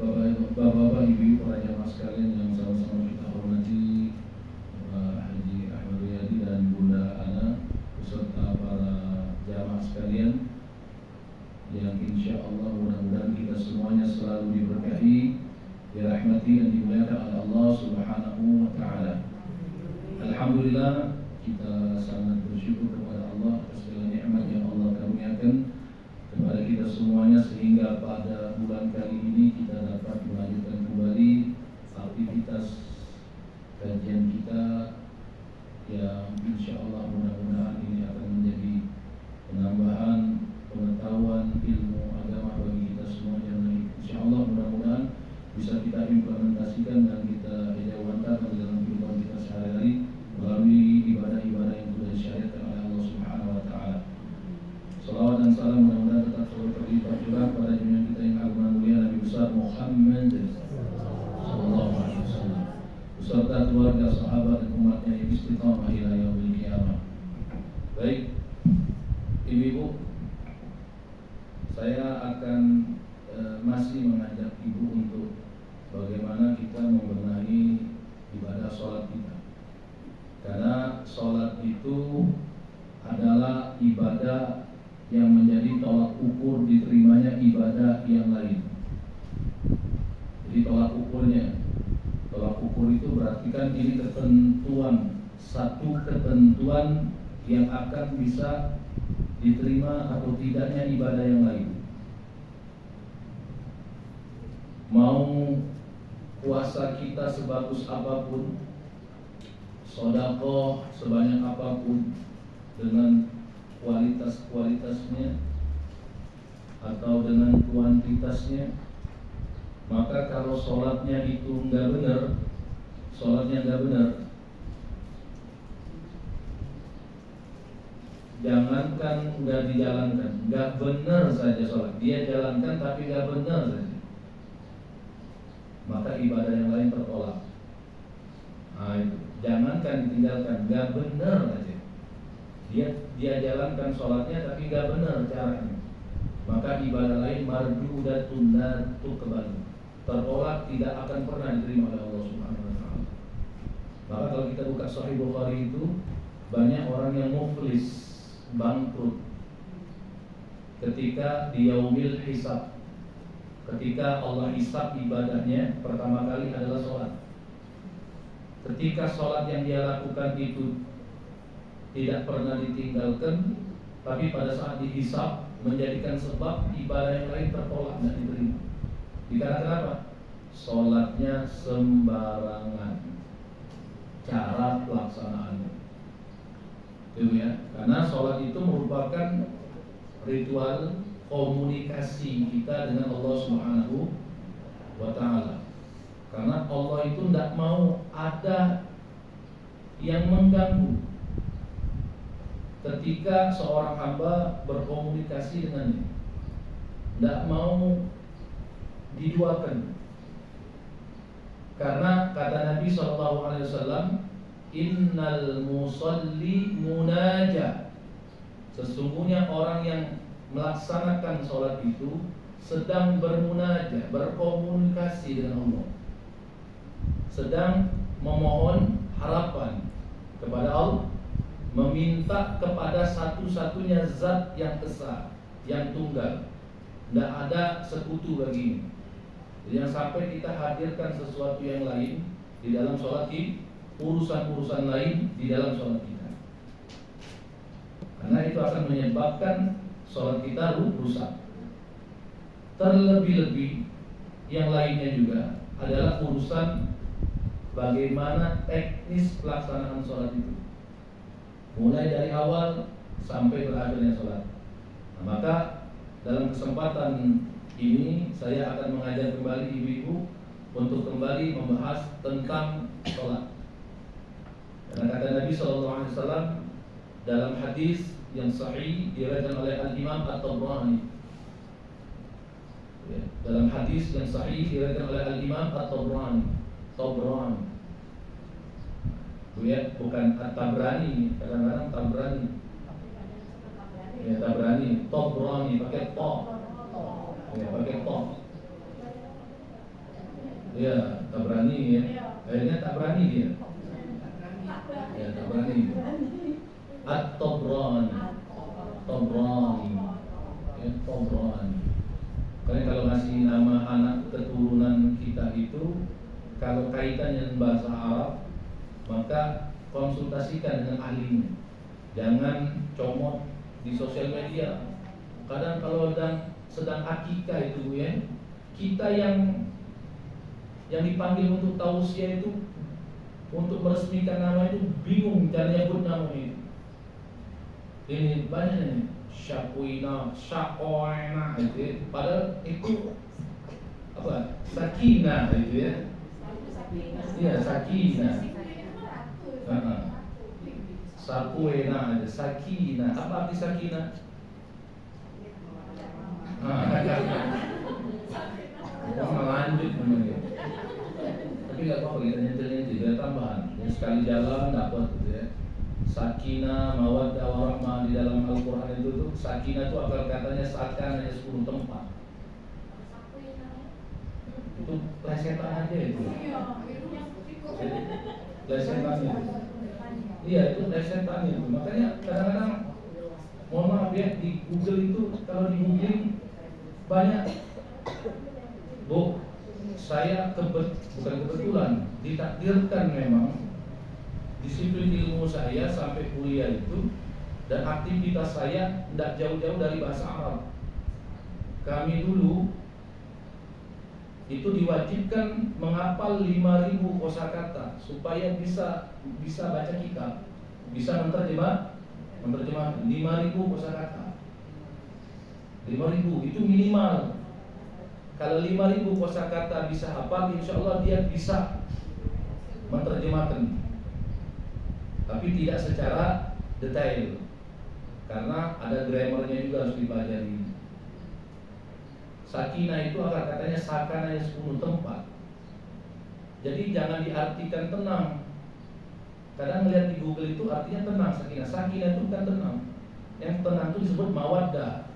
Bapak-bapak, ibu-ibu, para jamaah sekalian yang sama-sama kita hormati, Bapak Haji Ahmad Riyadi dan Bunda Ana, beserta para jamaah sekalian yang insya Allah mudah-mudahan kita semuanya selalu diberkahi, dirahmati dan dimuliakan oleh Allah Subhanahu wa Ta'ala. Alhamdulillah, kita sangat bersyukur kepada Allah atas segala nikmat yang Allah karuniakan kepada kita semuanya, sehingga pada bulan kali ini kita dapat melanjutkan kembali aktivitas kajian kita yang insya Allah mudah-mudahan ini akan menjadi penambahan pengetahuan ilmu agama bagi kita semuanya. Insya Allah mudah-mudahan bisa kita implementasikan dan kita ejawantahkan dalam kehidupan kita sehari-hari melalui ibadah-ibadah yang sudah disyariatkan oleh Allah Subhanahu wa Ta'ala. Salawat dan salam mudah-mudahan tetap selalu terlimpah curah pada junjungan kita yang agung dan mulia Nabi besar Muhammad sallallahu alaihi wasallam beserta keluarga, sahabat dan umatnya yang istiqamah ila yaumil qiyamah. Baik, ibu-ibu, saya akan masih mengajak ibu untuk bagaimana kita membenahi ibadah sholat kita, karena sholat itu adalah ibadah yang menjadi tolak ukur diterimanya ibadah yang lain. Jadi tolak ukur itu berarti kan ini ketentuan, satu ketentuan yang akan bisa diterima atau tidaknya ibadah yang lain. Mau puasa kita sebagus apapun, sedekah sebanyak apapun, dengan kualitasnya atau dengan kuantitasnya, maka kalau sholatnya itu nggak benar, jangankan nggak dijalankan, nggak benar saja sholat, dia jalankan tapi nggak benar saja, maka ibadah yang lain tertolak. Nah, itu jangankan ditinggalkan, nggak benar saja, dia jalankan sholatnya tapi nggak benar caranya, maka ibadah lain mardudatun la tuqbal, tertolak, tidak akan pernah diterima oleh Allah Subhanahu wa Ta'ala. Maka kalau kita buka Sahih Bukhari itu banyak orang yang muflis, bangkrut ketika di yaumil hisab, ketika Allah hisab ibadahnya pertama kali adalah sholat. Ketika sholat yang dia lakukan itu tidak pernah ditinggalkan, tapi pada saat dihisab menjadikan sebab ibadah yang lain tertolak dan diterima. Dikarenakan apa? Sholatnya sembarangan cara pelaksanaannya. Itu ya, karena sholat itu merupakan ritual komunikasi kita dengan Allah Subhanahu wa Ta'ala. Karena Allah itu tidak mau ada yang mengganggu ketika seorang hamba berkomunikasi dengannya, tidak mau diduakan. Karena kata Nabi SAW, innal musalli munaja, sesungguhnya orang yang melaksanakan sholat itu sedang bermunajah, berkomunikasi dengan Allah, sedang memohon harapan kepada Allah, meminta kepada satu-satunya zat yang esa, yang tunggal, tidak ada sekutu baginya. Jangan sampai kita hadirkan sesuatu yang lain di dalam sholat kita, urusan-urusan lain di dalam sholat kita, karena itu akan menyebabkan sholat kita rusak. Terlebih-lebih yang lainnya juga adalah urusan bagaimana teknis pelaksanaan sholat itu, mulai dari awal sampai berakhirnya sholat. Nah, maka dalam kesempatan ini saya akan mengajak kembali ibu-ibu untuk kembali membahas tentang sholat. Karena kata Nabi SAW dalam hadis yang sahih diriwayatkan oleh Al-Imam At-Tabrani, dalam hadis yang sahih diriwayatkan oleh Al-Imam At-Tabrani, lihat, bukan At-Tabrani, kadang-kadang Tabrani, ya Tabrani, Tabrani pakai to, ya pakai to. Ya, tak berani ya. Akhirnya tak berani dia. Ya, tak berani. At-Tabrani. Tabrani. Ya, Tabrani. Karena kalau ngasih nama anak keturunan kita itu, kalau kaitannya dengan bahasa Arab, maka konsultasikan dengan ahlinya. Jangan comot di sosial media. Kadang kalau sedang akikah itu ya, kita yang dipanggil untuk tausiah itu, untuk meresmikan nama itu bingung cara nyebut nama itu. Ini banyak nih, Syakuina, Syakoina itu, padahal itu apa? Sakinah itu ya. Iya, Sakinah. Sakuina ada Sakinah. Apa arti Sakinah? Lanjut namanya. Tapi nggak apa-apa, kita nyentil-nyentil, ada tambahan. Jadi sekali jalan dapat gitu ya. Sakinah, mawaddah, warahmah di dalam Al-Quran itu tuh, sakinah itu akar katanya sakan hanya 10 tempat. Itu plesetan aja itu. Plesetan itu. Iya, itu plesetan itu. Makanya kadang-kadang mohon maaf ya, di Google itu kalau di googling banyak. Bu, saya bukan kebetulan, ditakdirkan memang disiplin ilmu saya sampai kuliah itu, dan aktivitas saya tidak jauh-jauh dari bahasa Arab. Kami dulu itu diwajibkan menghafal 5.000 kosakata supaya bisa baca kitab, bisa menerjemah 5.000 kosakata. 5.000 itu minimal. Kalau 5.000 kosakata bisa hafal, insya Allah dia bisa menerjemahkan. Tapi tidak secara detail, karena ada grammarnya juga harus dipelajari. Sakinah itu akar katanya sakananya 10 tempat. Jadi jangan diartikan tenang. Kadang melihat di Google itu artinya tenang sakinah. Sakinah itu bukan tenang. Yang tenang itu disebut mawaddah.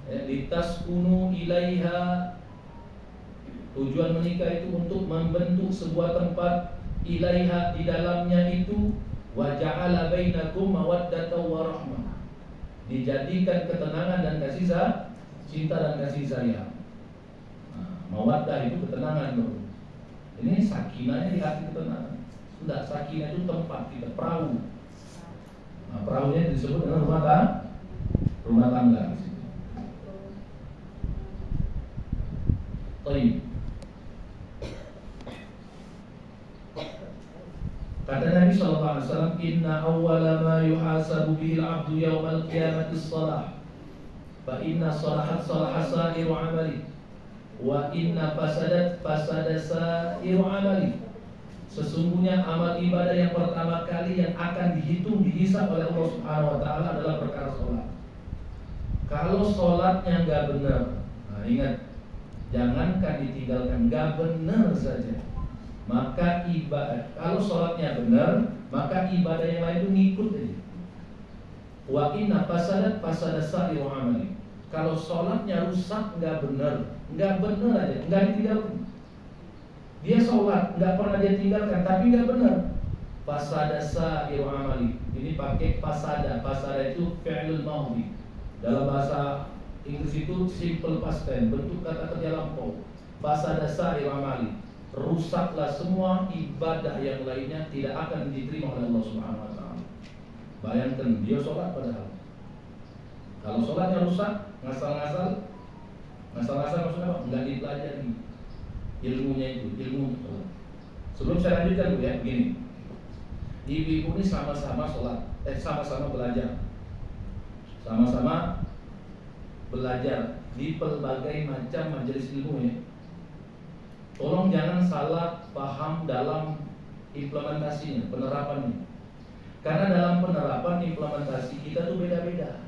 Litaskunu ilaiha. Tujuan menikah itu untuk membentuk sebuah tempat ilaiha, di dalamnya itu, wa ja'ala bainakum mawaddatan wa rahmah. Dijadikan ketenangan dan kasih cinta dan kasih sayang. Mawaddah itu ketenangan loh. Ini sakinahnya di hati ketenangan. Sudah, sakinah itu tempat kita, perahu. Perahunya disebut dengan rumah tangga. Baik. Kata Nabi SAW, Inna awwala ma yuhasabu bihil abdu yawmal qiyamati salah, fa inna salahat salaha sa'iru amali, wa inna fasadat fasada sa'iru amali. Sesungguhnya amal ibadah yang pertama kali yang akan dihisab oleh Allah Subhanahu wa ta'ala adalah perkara sholat. Kalau sholatnya nggak benar, ingat, jangankan ditinggalkan, nggak benar saja, maka ibadah, kalau sholatnya benar, maka ibadah yang lain itu ngikut aja. Wa inna fasadat fasada sa'iru amali. Kalau sholatnya rusak, nggak benar aja, nggak ditinggalkan. Dia sholat, nggak pernah dia tinggalkan, tapi nggak benar. Fasada sa'iru amali. Ini pakai fasada itu fi'lul maudhi. Dalam bahasa Inggris itu simple past tense, bentuk kata kerja lampau. Fasada sa'iru amali. Rusaklah semua ibadah yang lainnya, tidak akan diterima oleh Allah Subhanahu wa ta'ala. Bayangkan, dia sholat padahal. Kalau sholatnya rusak, ngasal-ngasal maksudnya apa? Enggak dipelajari ilmunya itu, ilmu sholat. Sebelum saya lanjutkan dulu ya, begini. Ibu-ibu ini sama-sama sholat, sama-sama belajar. Sama-sama belajar di berbagai macam majelis ilmu ya. Tolong jangan salah paham dalam implementasinya, penerapannya. Karena dalam penerapan implementasi kita tuh beda-beda.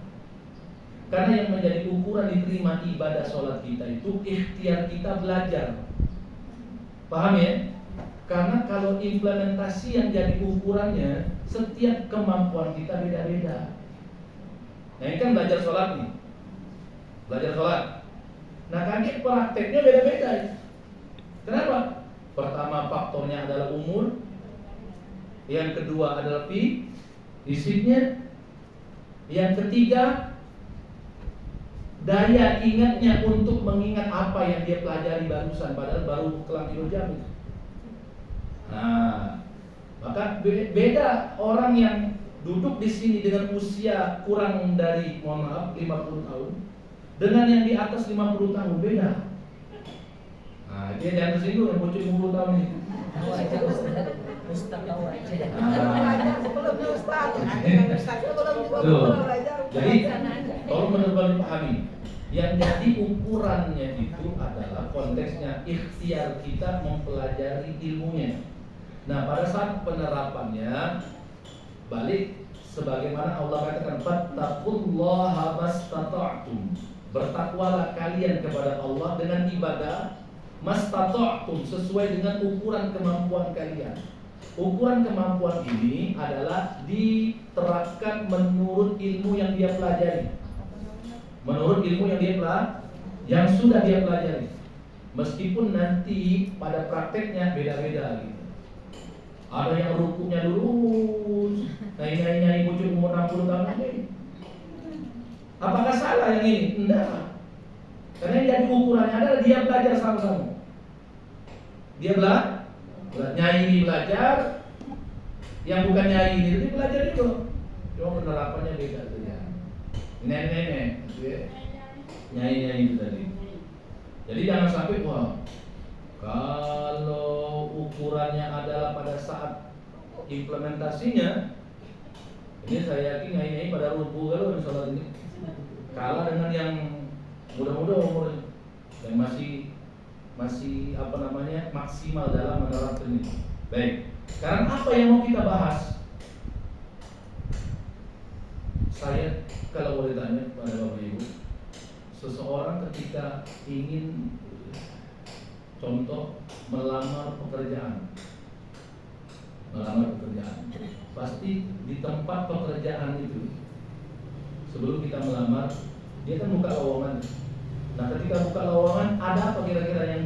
Karena yang menjadi ukuran diterima ibadah sholat kita itu ikhtiar kita belajar. Paham ya? Karena kalau implementasi yang jadi ukurannya, setiap kemampuan kita beda-beda. Nah ini kan belajar sholat nih, belajar sholat. Nah kan prakteknya beda-beda. Kenapa? Pertama, faktornya adalah umur. Yang kedua adalah fisiknya. Yang ketiga, daya ingatnya untuk mengingat apa yang dia pelajari barusan, padahal baru kelam jam. Nah, maka beda orang yang duduk di sini dengan usia kurang dari, mohon maaf, 50 tahun dengan yang di atas 50 tahun, beda. Nah, dia jangan tersinggung yang bocor 50 tahun ini. Jadi, tolong benar-benar dipahami. Yang jadi ukurannya itu adalah konteksnya ikhtiar kita mempelajari ilmunya. Nah, pada saat penerapannya balik sebagaimana Allah katakan, fattaqullaha mastata'tum. Bertakwalah kalian kepada Allah dengan ibadah mastata'tum, sesuai dengan ukuran kemampuan kalian. Ukuran kemampuan ini adalah diterapkan menurut ilmu yang dia pelajari. Menurut ilmu yang sudah dia pelajari. Meskipun nanti pada prakteknya beda-beda gitu. Ada yang rukunya lurus, nyai bocor umur 60 tahun ini. Apakah salah yang ini? Enggak. Karena yang jadi ukurannya adalah dia belajar sama-sama. Dia nyai ini belajar, yang bukan nyai ini belajar itu. Cuma penerapannya beda tuh ya. Nenek, nyai itu tadi. Jadi jangan sampai kalau ukurannya adalah pada saat implementasinya, ini saya yakin nyai pada rubuh kalau sholat ini kalah dengan yang muda-muda umurnya yang masih maksimal dalam menerapkan ini. Baik, sekarang apa yang mau kita bahas? Saya kalau boleh tanya pada Bapak Ibu, seseorang ketika ingin contoh melamar pekerjaan, pasti di tempat pekerjaan itu sebelum kita melamar dia kan buka lowongan. Nah, ketika buka lowongan ada apa kira-kira yang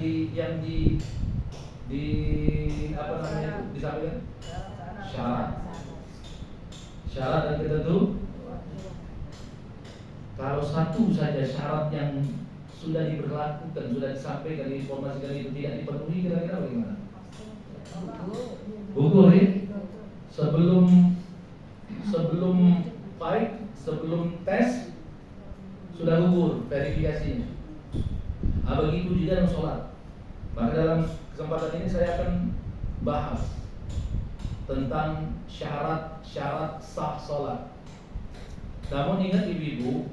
disampaikan? Syarat dan ketentuan. Kalau satu saja syarat yang sudah diberlakukan, sudah disampaikan, diinformasikan itu tidak dipenuhi, kira-kira bagaimana? Gugur ya? Sebelum fight, sebelum tes sudah gugur verifikasinya. Begitu juga dalam sholat. Maka dalam kesempatan ini saya akan bahas tentang syarat-syarat sah sholat. Namun ingat ibu-ibu,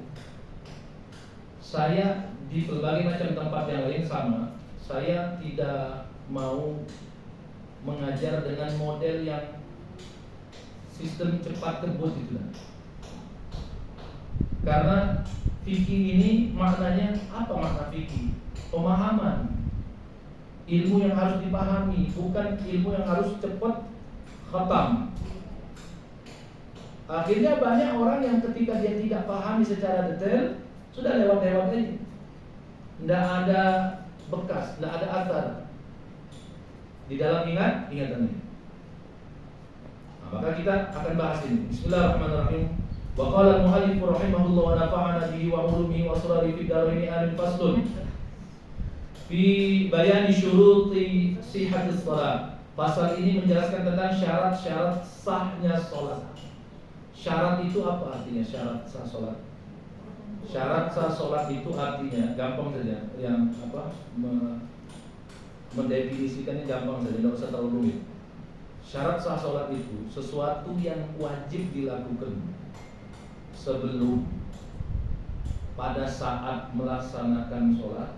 saya di berbagai macam tempat yang lain sama, saya tidak mau mengajar dengan model yang sistem cepat kebut itu. Karena fikih ini maknanya apa? Makna fikih pemahaman, ilmu yang harus dipahami, bukan ilmu yang harus cepat khatam. Akhirnya banyak orang yang ketika dia tidak pahami secara detail sudah lewat-lewat aja. Tidak ada bekas, tidak ada athar di dalam ingatan ini. Nah, maka kita akan bahas ini. Bismillahirrahmanirrahim. Wa qala al-mu'allif rahimahullah wa nafa'ana bihi wa ulumihi wa asrari fid dharain amin. Faslun fi bayani syuruti sihhatis shalah. Pasal ini menjelaskan tentang syarat-syarat sahnya salat. Syarat itu apa artinya syarat sah salat? Syarat sah salat itu artinya gampang saja, yang mendefinisikannya gampang saja, tidak usah terlalu rumit. Syarat sah salat itu sesuatu yang wajib dilakukan sebelum, pada saat melaksanakan sholat,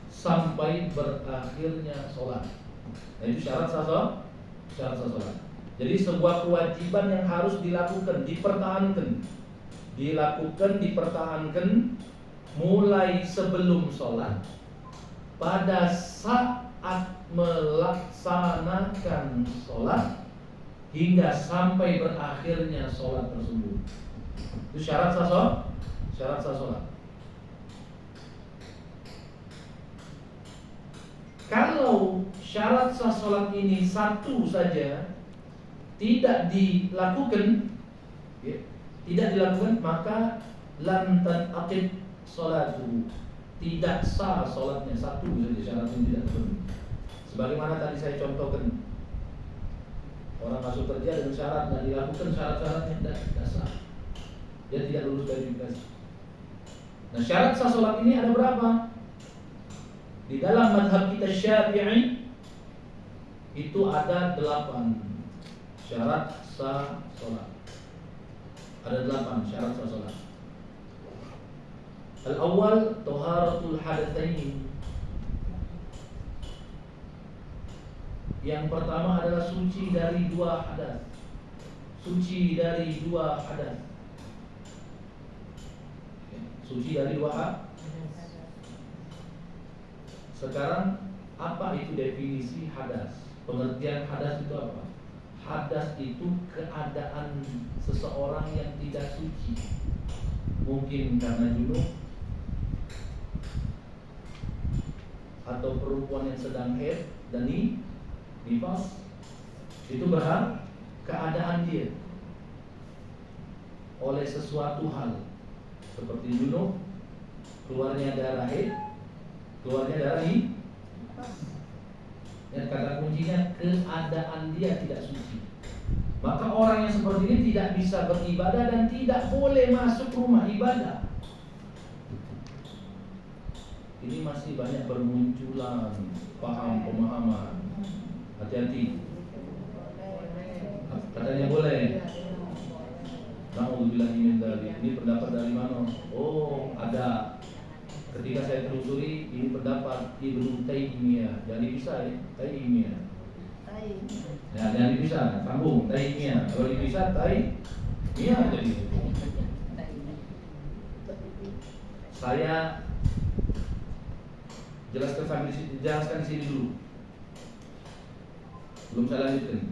sampai berakhirnya sholat. Nah, itu syarat sah sholat. Jadi sebuah kewajiban yang harus dilakukan, dipertahankan mulai sebelum sholat, pada saat melaksanakan sholat, hingga sampai berakhirnya sholat tersebut. Itu syarat sah sholat. kalau syarat sah sholat ini satu saja tidak dilakukan, ya, maka lam tanaqid sholatu, tidak sah sholatnya. Satu saja syaratnya tidak terpenuhi. Sebagaimana tadi saya contohkan, orang masuk kerja dengan syarat dan dilakukan syarat-syaratnya tidak sah, dia tidak lulus verifikasi. Nah, syarat sah sholat ini ada berapa? Di dalam mazhab kita Syafi'i itu ada 8 syarat sah sholat. Ada 8 syarat sah sholat. Al-awwal taharatul hadatsain. Yang pertama adalah suci dari 2 hadas. Suci dari 2 hadas. Suci dari 2 hadas. Sekarang apa itu definisi hadas? Pengertian hadas itu apa? Hadas itu keadaan seseorang yang tidak suci. Mungkin karena junub, atau perempuan yang sedang haid dan nifas. Itu berhak keadaan dia oleh sesuatu hal, seperti junub, keluarnya darah haid, keluarnya darah nifas. Dan kata kuncinya keadaan dia tidak suci. Maka orang yang seperti ini tidak bisa beribadah dan tidak boleh masuk rumah ibadah. Ini masih banyak bermunculan pemahaman. Hati-hati. Katanya boleh. Na'udzubillah min dzalik. Ini pendapat dari mana? Oh, ada. Ketika saya telusuri, ini pendapat Ibnu Taimiyah. Jangan dipisah ya, Taimiyah. Ya, jangan dipisah, sambung Taimiyah. Kalau dipisah Taimiyah jadi. Saya jelaskan di sini dulu. Belum saya lanjutkan.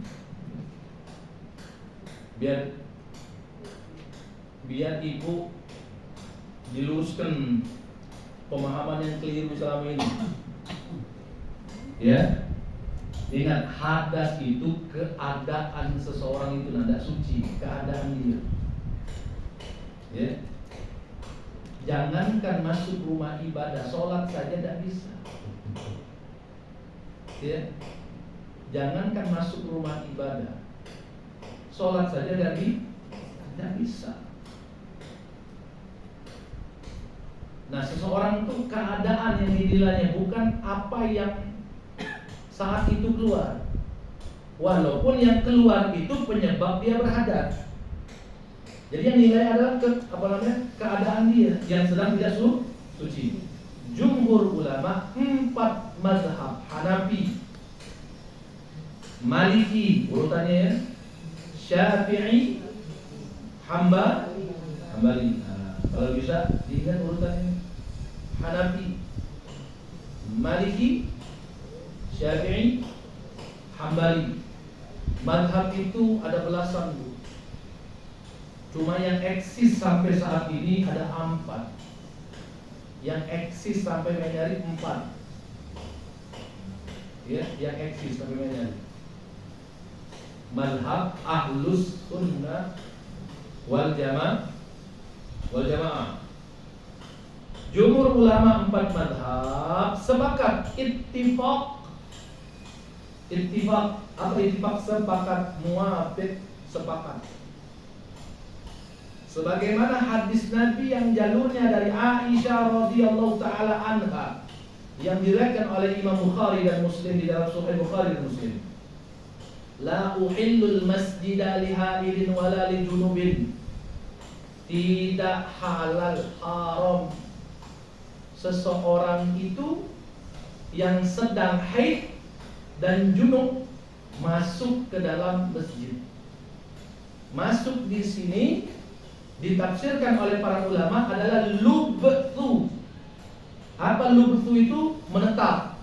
Biar ibu diluruskan pemahaman yang keliru selama ini. Ya, ingat hadas itu keadaan seseorang itu tidak suci, keadaan dia. Ya, jangankan masuk rumah ibadah, sholat saja tidak bisa. Ya, jangankan masuk rumah ibadah, sholat saja tidak bisa. Nah, seseorang itu keadaan yang dinilainya, bukan apa yang saat itu keluar. Walaupun yang keluar itu penyebab dia berhadas. Jadi yang nilai adalah keadaan dia yang sedang tidak suci. Jumhur ulama 4 mazhab, Hanafi, Maliki urutannya ya, Syafi'i, Hambali. Kalau bisa diingat urutannya: Hanafi, Maliki, Syafi'i, Hambali. Mazhab itu ada belasan, Bu. Cuma yang eksis sampai saat ini ada 4. Yang eksis sampai menyari 4. Ya, yang eksis sampai menyari. Mazhab Ahlus Sunnah wal Jamaah. Jumhur ulama 4 mazhab sepakat, ittifaq. Apa ittifaq? Sepakat, muafiq, sepakat. Sebagaimana hadis Nabi yang jalurnya dari Aisyah radhiyallahu taala anha, yang diriwayatkan oleh Imam Bukhari dan Muslim di dalam Sahih Bukhari dan Muslim. La uhillul masjida lihaidin wala lijunubin. Tidak halal, haram seseorang itu yang sedang haid dan junub masuk ke dalam masjid. Masuk di sini ditafsirkan oleh para ulama adalah lubthu. Apa lubthu itu? Menetap,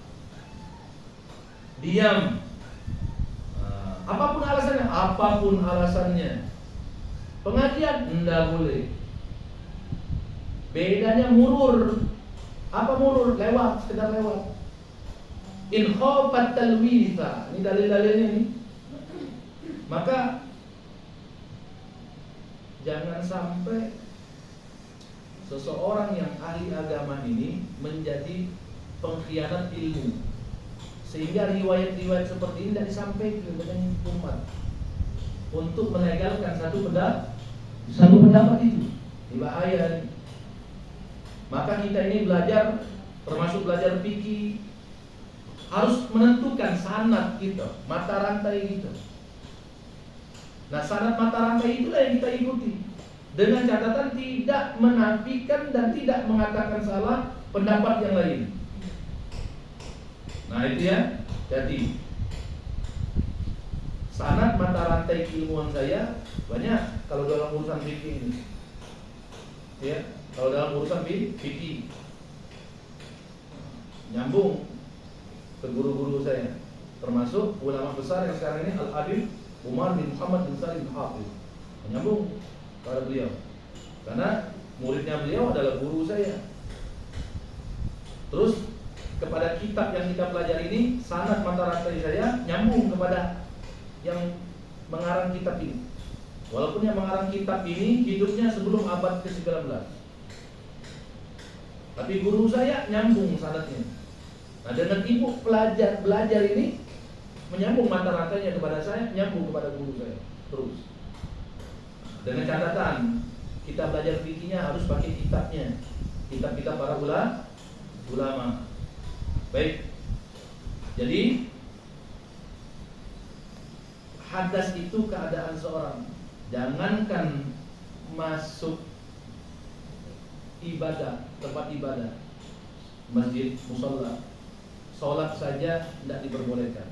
diam. Apapun alasannya. Pengajian enggak boleh. Bedanya murur. Apa murur? Lewat, sekedar lewat. In khafat talwitha. Ini dalil-dalilnya nih. Maka jangan sampai seseorang yang ahli agama ini menjadi pengkhianat ilmu, sehingga riwayat-riwayat seperti ini tidak disampaikan dengan umat untuk melegalkan satu pendapat itu. Ini bahaya. Maka kita ini belajar, termasuk belajar fikih, harus menentukan sanad kita, mata rantai kita. Nah, sanad mata rantai itulah yang kita ikuti, dengan catatan tidak menafikan dan tidak mengatakan salah pendapat yang lain. Nah, itu ya. Jadi sanad mata rantai keilmuan saya banyak kalau dalam urusan fikih ini. Ya, kalau dalam urusan fikih nyambung ke guru-guru saya, termasuk ulama besar yang sekarang ini Al-Habib Umar bin Muhammad bin Salim Al-Hafiz, menyambung pada beliau, karena muridnya beliau adalah guru saya. Terus kepada kitab yang kita pelajari ini, sanad mata rantai saya nyambung kepada yang mengarang kitab ini, walaupun yang mengarang kitab ini hidupnya sebelum abad ke-19, tapi guru saya nyambung sanadnya. Nah, dengan ibu belajar ini menyambung mata rantainya kepada saya, nyambung kepada guru saya terus. Dengan catatan kita belajar fikihnya harus pakai kitabnya, kitab-kitab para ulama. Baik. Jadi hadas itu keadaan seorang. Jangankan masuk ibadah, tempat ibadah, masjid, musholla, sholat saja tidak diperbolehkan.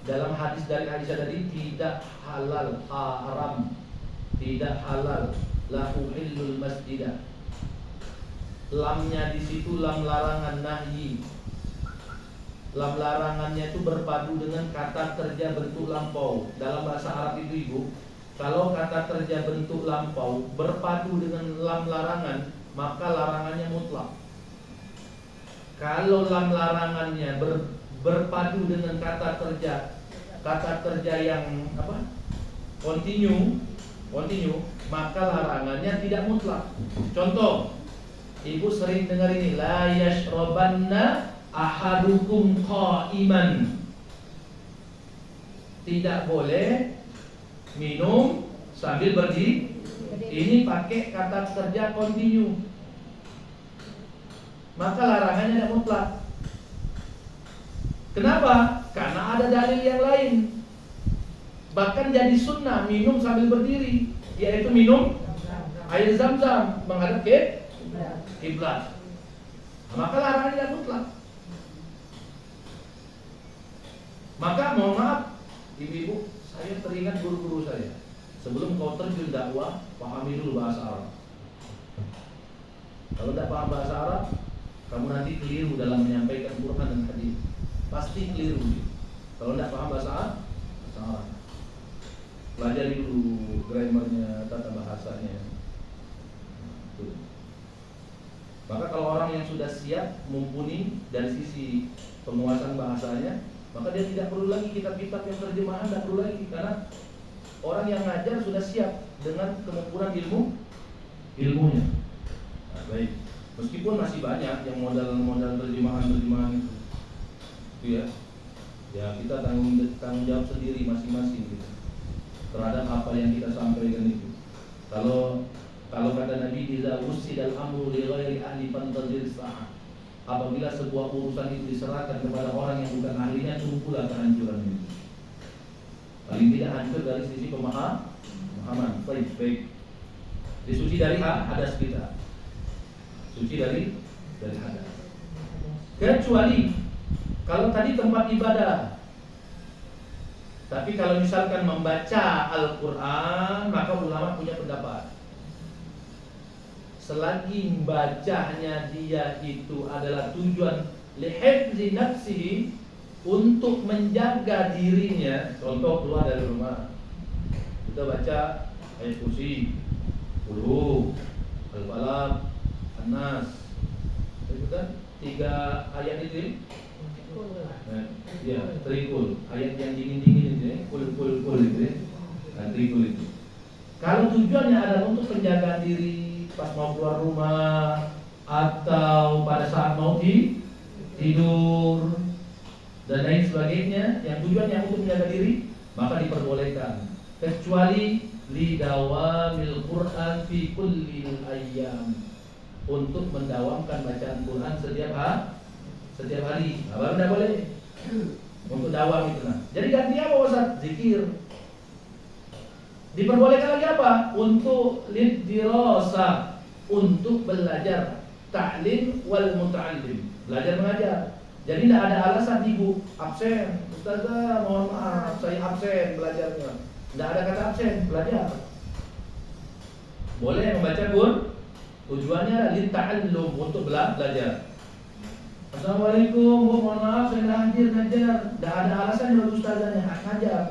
Dalam hadis dari Aisyah tadi, tidak halal, haram, tidak halal, la uhillul masjidah. Lamnya di situ lam larangan, nahyi. Lam larangannya itu berpadu dengan kata kerja bentuk lampau. Dalam bahasa Arab itu, Ibu, kalau kata kerja bentuk lampau berpadu dengan lam larangan, maka larangannya mutlak. Kalau lam larangannya berpadu dengan kata kerja yang continue, maka larangannya tidak mutlak. Contoh, Ibu sering dengar ini, la yashrabanna ahadukum qa'iman. Tidak boleh minum sambil berdiri. Ini pakai kata kerja continue, maka larangannya tidak mutlak. Kenapa? Karena ada dalil yang lain. Bahkan jadi sunnah minum sambil berdiri, yaitu minum air zam-zam menghadap ke kiblat. Maka larangannya tidak mutlak. Maka mohon maaf, ibu-ibu, saya teringat guru-guru saya. Sebelum kau terjun dakwah, pahami dulu bahasa Arab. Kalau tidak paham bahasa Arab, kamu nanti keliru dalam menyampaikan Quran dan hadis. Pasti keliru. Kalau tidak paham bahasa Arab, pelajari dulu grammarnya, tata bahasanya. Maka kalau orang yang sudah siap, mumpuni dari sisi penguasaan bahasanya, maka dia tidak perlu lagi kitab-kitab yang terjemahan, tidak perlu lagi, karena orang yang ngajar sudah siap dengan kemampuan ilmunya. Nah, baik. Meskipun masih banyak yang modal terjemahan itu ya. Ya, kita tanggung jawab sendiri masing-masing gitu, terhadap apa yang kita sampaikan itu. Kalau kata Nabi, idza usidal amru li ghairi ahli fantazir sa'ah. Apabila sebuah urusan itu diserahkan kepada orang yang bukan ahlinya, tunggulah kehancuran itu. Paling tidak hancur dari sisi pemahaman. Baik. Disuci dari hadas kita. Suci dari hadas. Kecuali kalau tadi tempat ibadah. Tapi kalau misalkan membaca Al-Quran, maka ulama punya pendapat. Selagi bacanya dia itu adalah tujuan lihifzi nafsihi, untuk menjaga dirinya. Contoh, keluar dari rumah, kita baca ayat kursi, Al-Falaq, An-Nas, itu kan tiga ayat itu. Ya, trikul. Ayat yang dingin-dingin itu ya, kul itu ya. Trikul itu. Kalau tujuannya adalah untuk penjagaan diri pas mau keluar rumah atau pada saat mau tidur dan lain sebagainya, yang tujuannya untuk menjaga diri, maka diperbolehkan. Kecuali lidawamil Quran fi kulli ayyam, untuk mendawamkan bacaan Quran setiap hari. Baru tidak boleh untuk dawam itu. Jadi gantinya apa Ustaz? Zikir. Diperbolehkan lagi apa? Untuk lidirasa, untuk belajar, ta'lim wal muta'allim, belajar mengajar. Jadi tidak ada alasan ibu absen, Ustazah mohon maaf saya absen belajarnya. Tidak ada kata absen, belajar. Boleh membaca Quran, tujuannya adalah ta'allum, untuk belajar. Assalamualaikum, Bu, mohon maaf saya tidak hadir ngajar. Tidak ada alasan bagi ustazahnya ngajar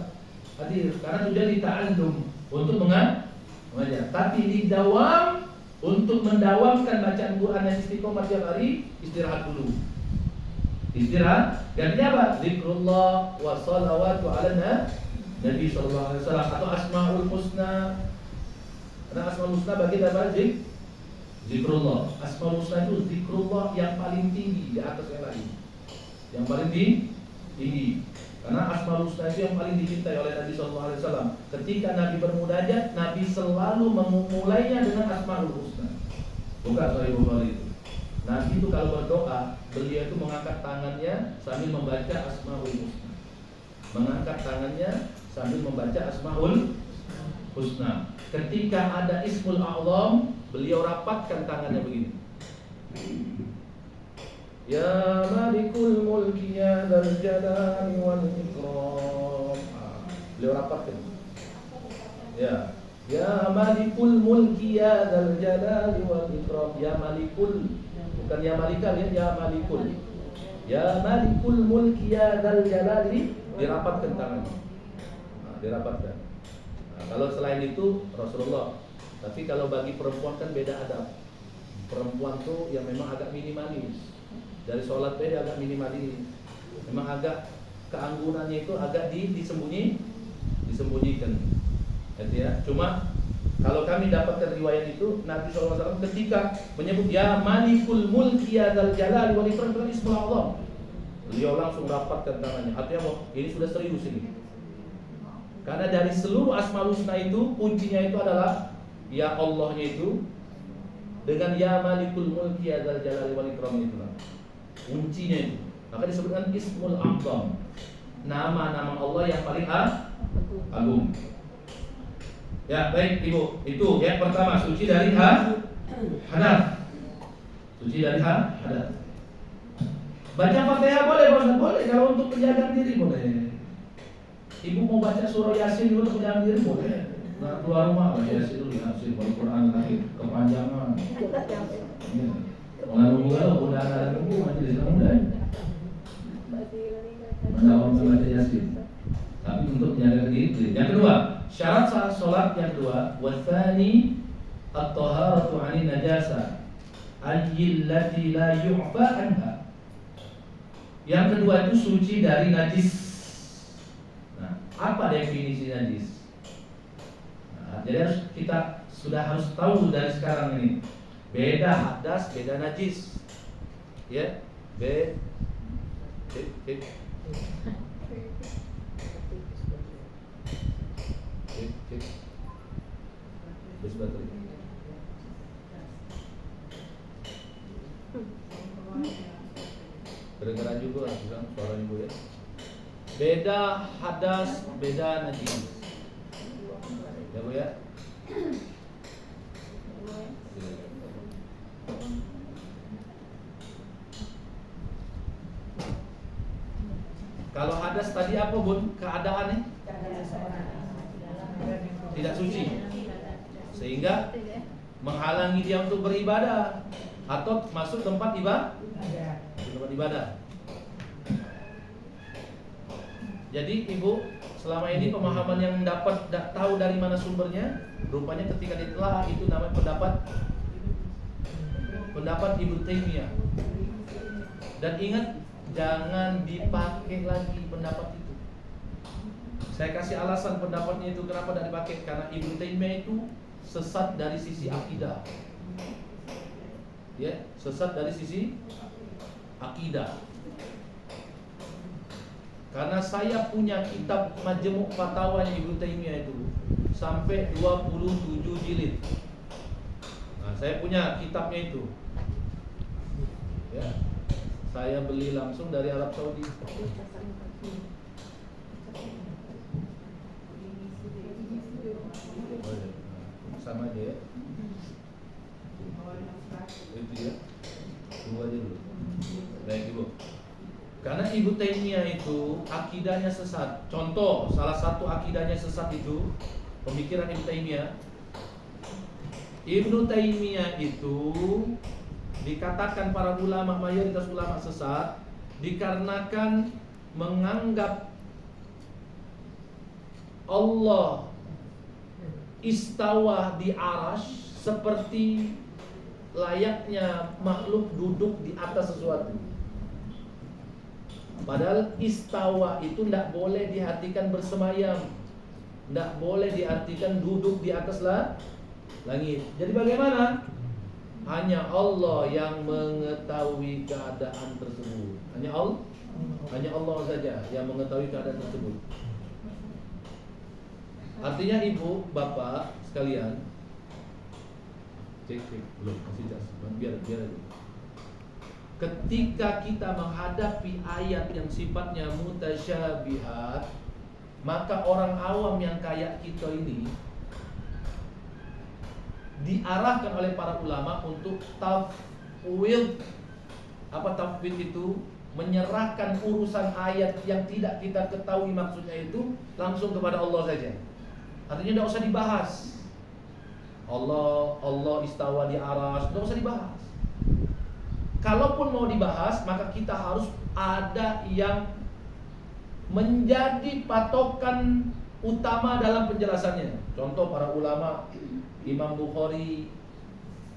hadir, karena tujuan ta'allum, untuk mengajar. Tapi didawam, untuk mendawamkan bacaan Quran yang istiqomah tiap hari, istirahat dulu. Istirahat, gantinya apa? Zikrullah wa salawatu ala Nabi sallallahu alaihi wasallam, atau asmaul husna. Karena asmaul husna bagi apa? Zikrullah. Asmaul husna itu zikrullah yang paling tinggi di atas yang lain. Yang paling tinggi. Karena asmaul husna itu yang paling dicintai oleh Nabi sallallahu alaihi wasallam. Ketika Nabi bermunajat, Nabi selalu memulainya dengan asmaul husna. Bukan Sahih Bukhari itu. Nabi itu kalau berdoa, beliau itu mengangkat tangannya sambil membaca asmaul husna. Mengangkat tangannya sambil membaca asmaul husna. Ketika ada ismul a'zam, beliau rapatkan tangannya begini. Ya Malikul Mulki ya Dzal Jalali wal Ikram. Beliau rapatkan. Ya Malikul Mulki ya Dzal Jalali wal Ikram. Ya Malikul, bukan ya Malikal ya, ya Malikul. Ya Malikul Mulki ya Dzal Jalali, dirapatkan tangannya. Dirapatkan. Kalau selain itu Rasulullah. Tapi kalau bagi perempuan kan beda adab. Perempuan tuh yang memang agak minimalis. Dari sholat beda agak minimalis. Memang agak keanggunannya itu agak disembunyikan. Gitu ya. Cuma kalau kami dapatkan riwayat itu, Nabi SAW ketika menyebut ya Malikul Mulki ya Dzal Jalali wal Ikram, itu ismul a'zam, beliau langsung rapatkan tangannya. Artinya ini sudah serius ini. Karena dari seluruh asmaul husna itu, kuncinya itu adalah ya Allahnya itu dengan ya Malikul Mulki ya Dzal Jalali wal Ikram, itu kuncinya itu. Maka disebutkan ismul a'zam, nama-nama Allah yang paling agung. Ya baik Ibu, itu yang pertama, suci dari hadas. Suci dari hadas. Baca Fatihah boleh, Ustaz? Boleh, kalau untuk penjagaan diri boleh. Ibu mau baca surah Yasin dulu untuk penjagaan diri boleh. Nah, keluar rumah baca Yasin dulu, Yasin, Al-Quran lagi kepanjangan. Ya. Mengalami kalau udah ada nunggu majelis muda. Mendawamkan baca Yasin. Tapi untuk menjaga diri. Yang kedua, syarat sah solat yang kedua, wathani at-taharatu 'anil najasa allati la yu'fa anha. Yang kedua itu suci dari najis. Nah, apa definisi najis? Nah, jadi kita sudah harus tahu dari sekarang ini. Beda hadas, beda najis. Ya, Bus baterai. Kedengaran juga bilang suara ibu ya. Beda hadas, beda najis. Ya Bu ya. Kalau hadas tadi apa Bun? Keadaannya? Tidak suci, sehingga menghalangi dia untuk beribadah atau masuk tempat ibadah. Jadi Ibu, selama ini pemahaman yang dapat tahu dari mana sumbernya, rupanya ketika ditelaah itu namanya pendapat Ibnu Taimiyah. Dan ingat, jangan dipakai lagi pendapat itu. Saya kasih alasan pendapatnya itu kenapa tidak dipakai. Karena Ibnu Taimiyah itu sesat dari sisi akidah. Ya, sesat dari sisi akidah. Karena saya punya kitab Majmu' Fatawa Ibnu Taimiyah itu sampai 27 jilid. Nah, saya punya kitabnya itu. Ya. Saya beli langsung dari Arab Saudi. Sama aja ya. Itu ya. Tunggu aja dulu. Baik Ibu. Karena Ibnu Taimiyah itu akidahnya sesat. Contoh, salah satu akidahnya sesat itu pemikiran Ibnu Taimiyah. Ibnu Taimiyah itu dikatakan para ulama, mayoritas ulama sesat dikarenakan menganggap Allah istawa di arash seperti layaknya makhluk duduk di atas sesuatu. Padahal istawa itu tidak boleh diartikan bersemayam, tidak boleh diartikan duduk di atas langit. Jadi bagaimana? Hanya Allah yang mengetahui keadaan tersebut. Hanya Allah saja yang mengetahui keadaan tersebut. Artinya ibu, bapak sekalian, cek belum masih jas, biar aja. Ketika kita menghadapi ayat yang sifatnya mutasyabihat, maka orang awam yang kayak kita ini diarahkan oleh para ulama untuk tafwid. Apa tafwid itu? Menyerahkan urusan ayat yang tidak kita ketahui maksudnya itu langsung kepada Allah saja. Artinya tidak usah dibahas. Allah istawa di aras, tidak usah dibahas. Kalaupun mau dibahas, maka kita harus ada yang menjadi patokan utama dalam penjelasannya. Contoh para ulama, Imam Bukhari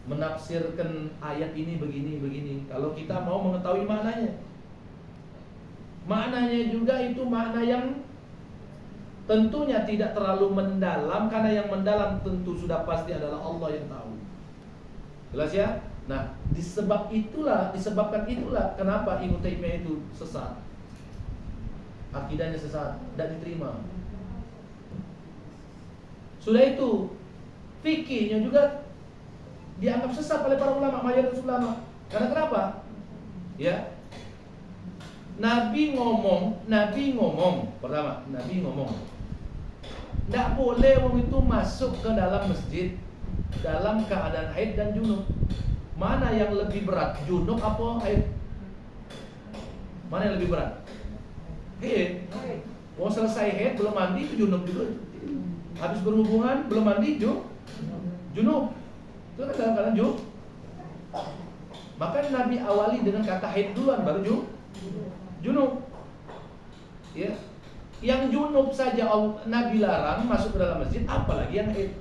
menafsirkan ayat ini begini. Kalau kita mau mengetahui maknanya juga itu makna yang tentunya tidak terlalu mendalam, karena yang mendalam tentu sudah pasti adalah Allah yang tahu. Jelas ya? Nah, disebabkan itulah kenapa Ibnu Taimiyah itu sesat. Akidahnya sesat, tidak diterima. Sudah itu, fikihnya juga dianggap sesat oleh para ulama, mayoritas ulama. Karena kenapa? Ya. Nabi ngomong, pertama, Nabi ngomong, tidak boleh orang itu masuk ke dalam masjid dalam keadaan haid dan junub. Mana yang lebih berat, junub apa haid? Mana yang lebih berat? Haid. Mau selesai haid belum mandi itu junub juga. Habis berhubungan belum mandi junub. Itu kan dalam keadaan Maka Nabi awali dengan kata haid duluan baru junub. Ya. Yang junub saja Nabi larang masuk ke dalam masjid, apalagi yang haid.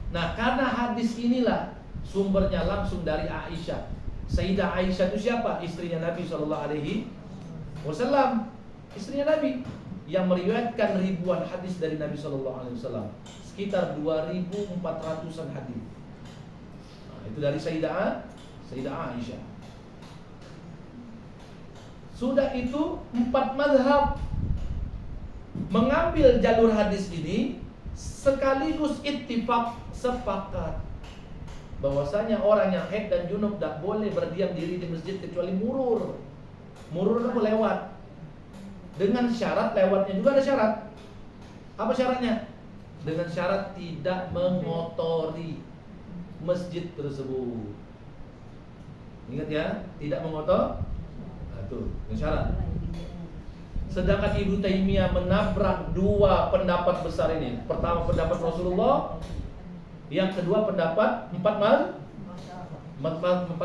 Nah, karena hadis inilah sumbernya langsung dari Aisyah. Sayyidah Aisyah itu siapa? Istrinya Nabi SAW. Istrinya Nabi yang meriwayatkan ribuan hadis dari Nabi SAW. Sekitar 2.400-an hadis. Nah, itu dari Sayyidah Aisyah. Sudah itu 4 mazhab mengambil jalur hadis ini sekaligus sepakat bahwasanya orang yang haid dan junub tidak boleh berdiam diri di masjid kecuali murur itu lewat. Dengan syarat, lewatnya juga ada syarat. Apa syaratnya? Dengan syarat tidak mengotori masjid tersebut. Ingat ya, tidak mengotor. Nah, itu dengan syarat. Sedangkan Ibnu Taimiyah menabrak 2 pendapat besar ini. Pertama pendapat Rasulullah, yang kedua pendapat 4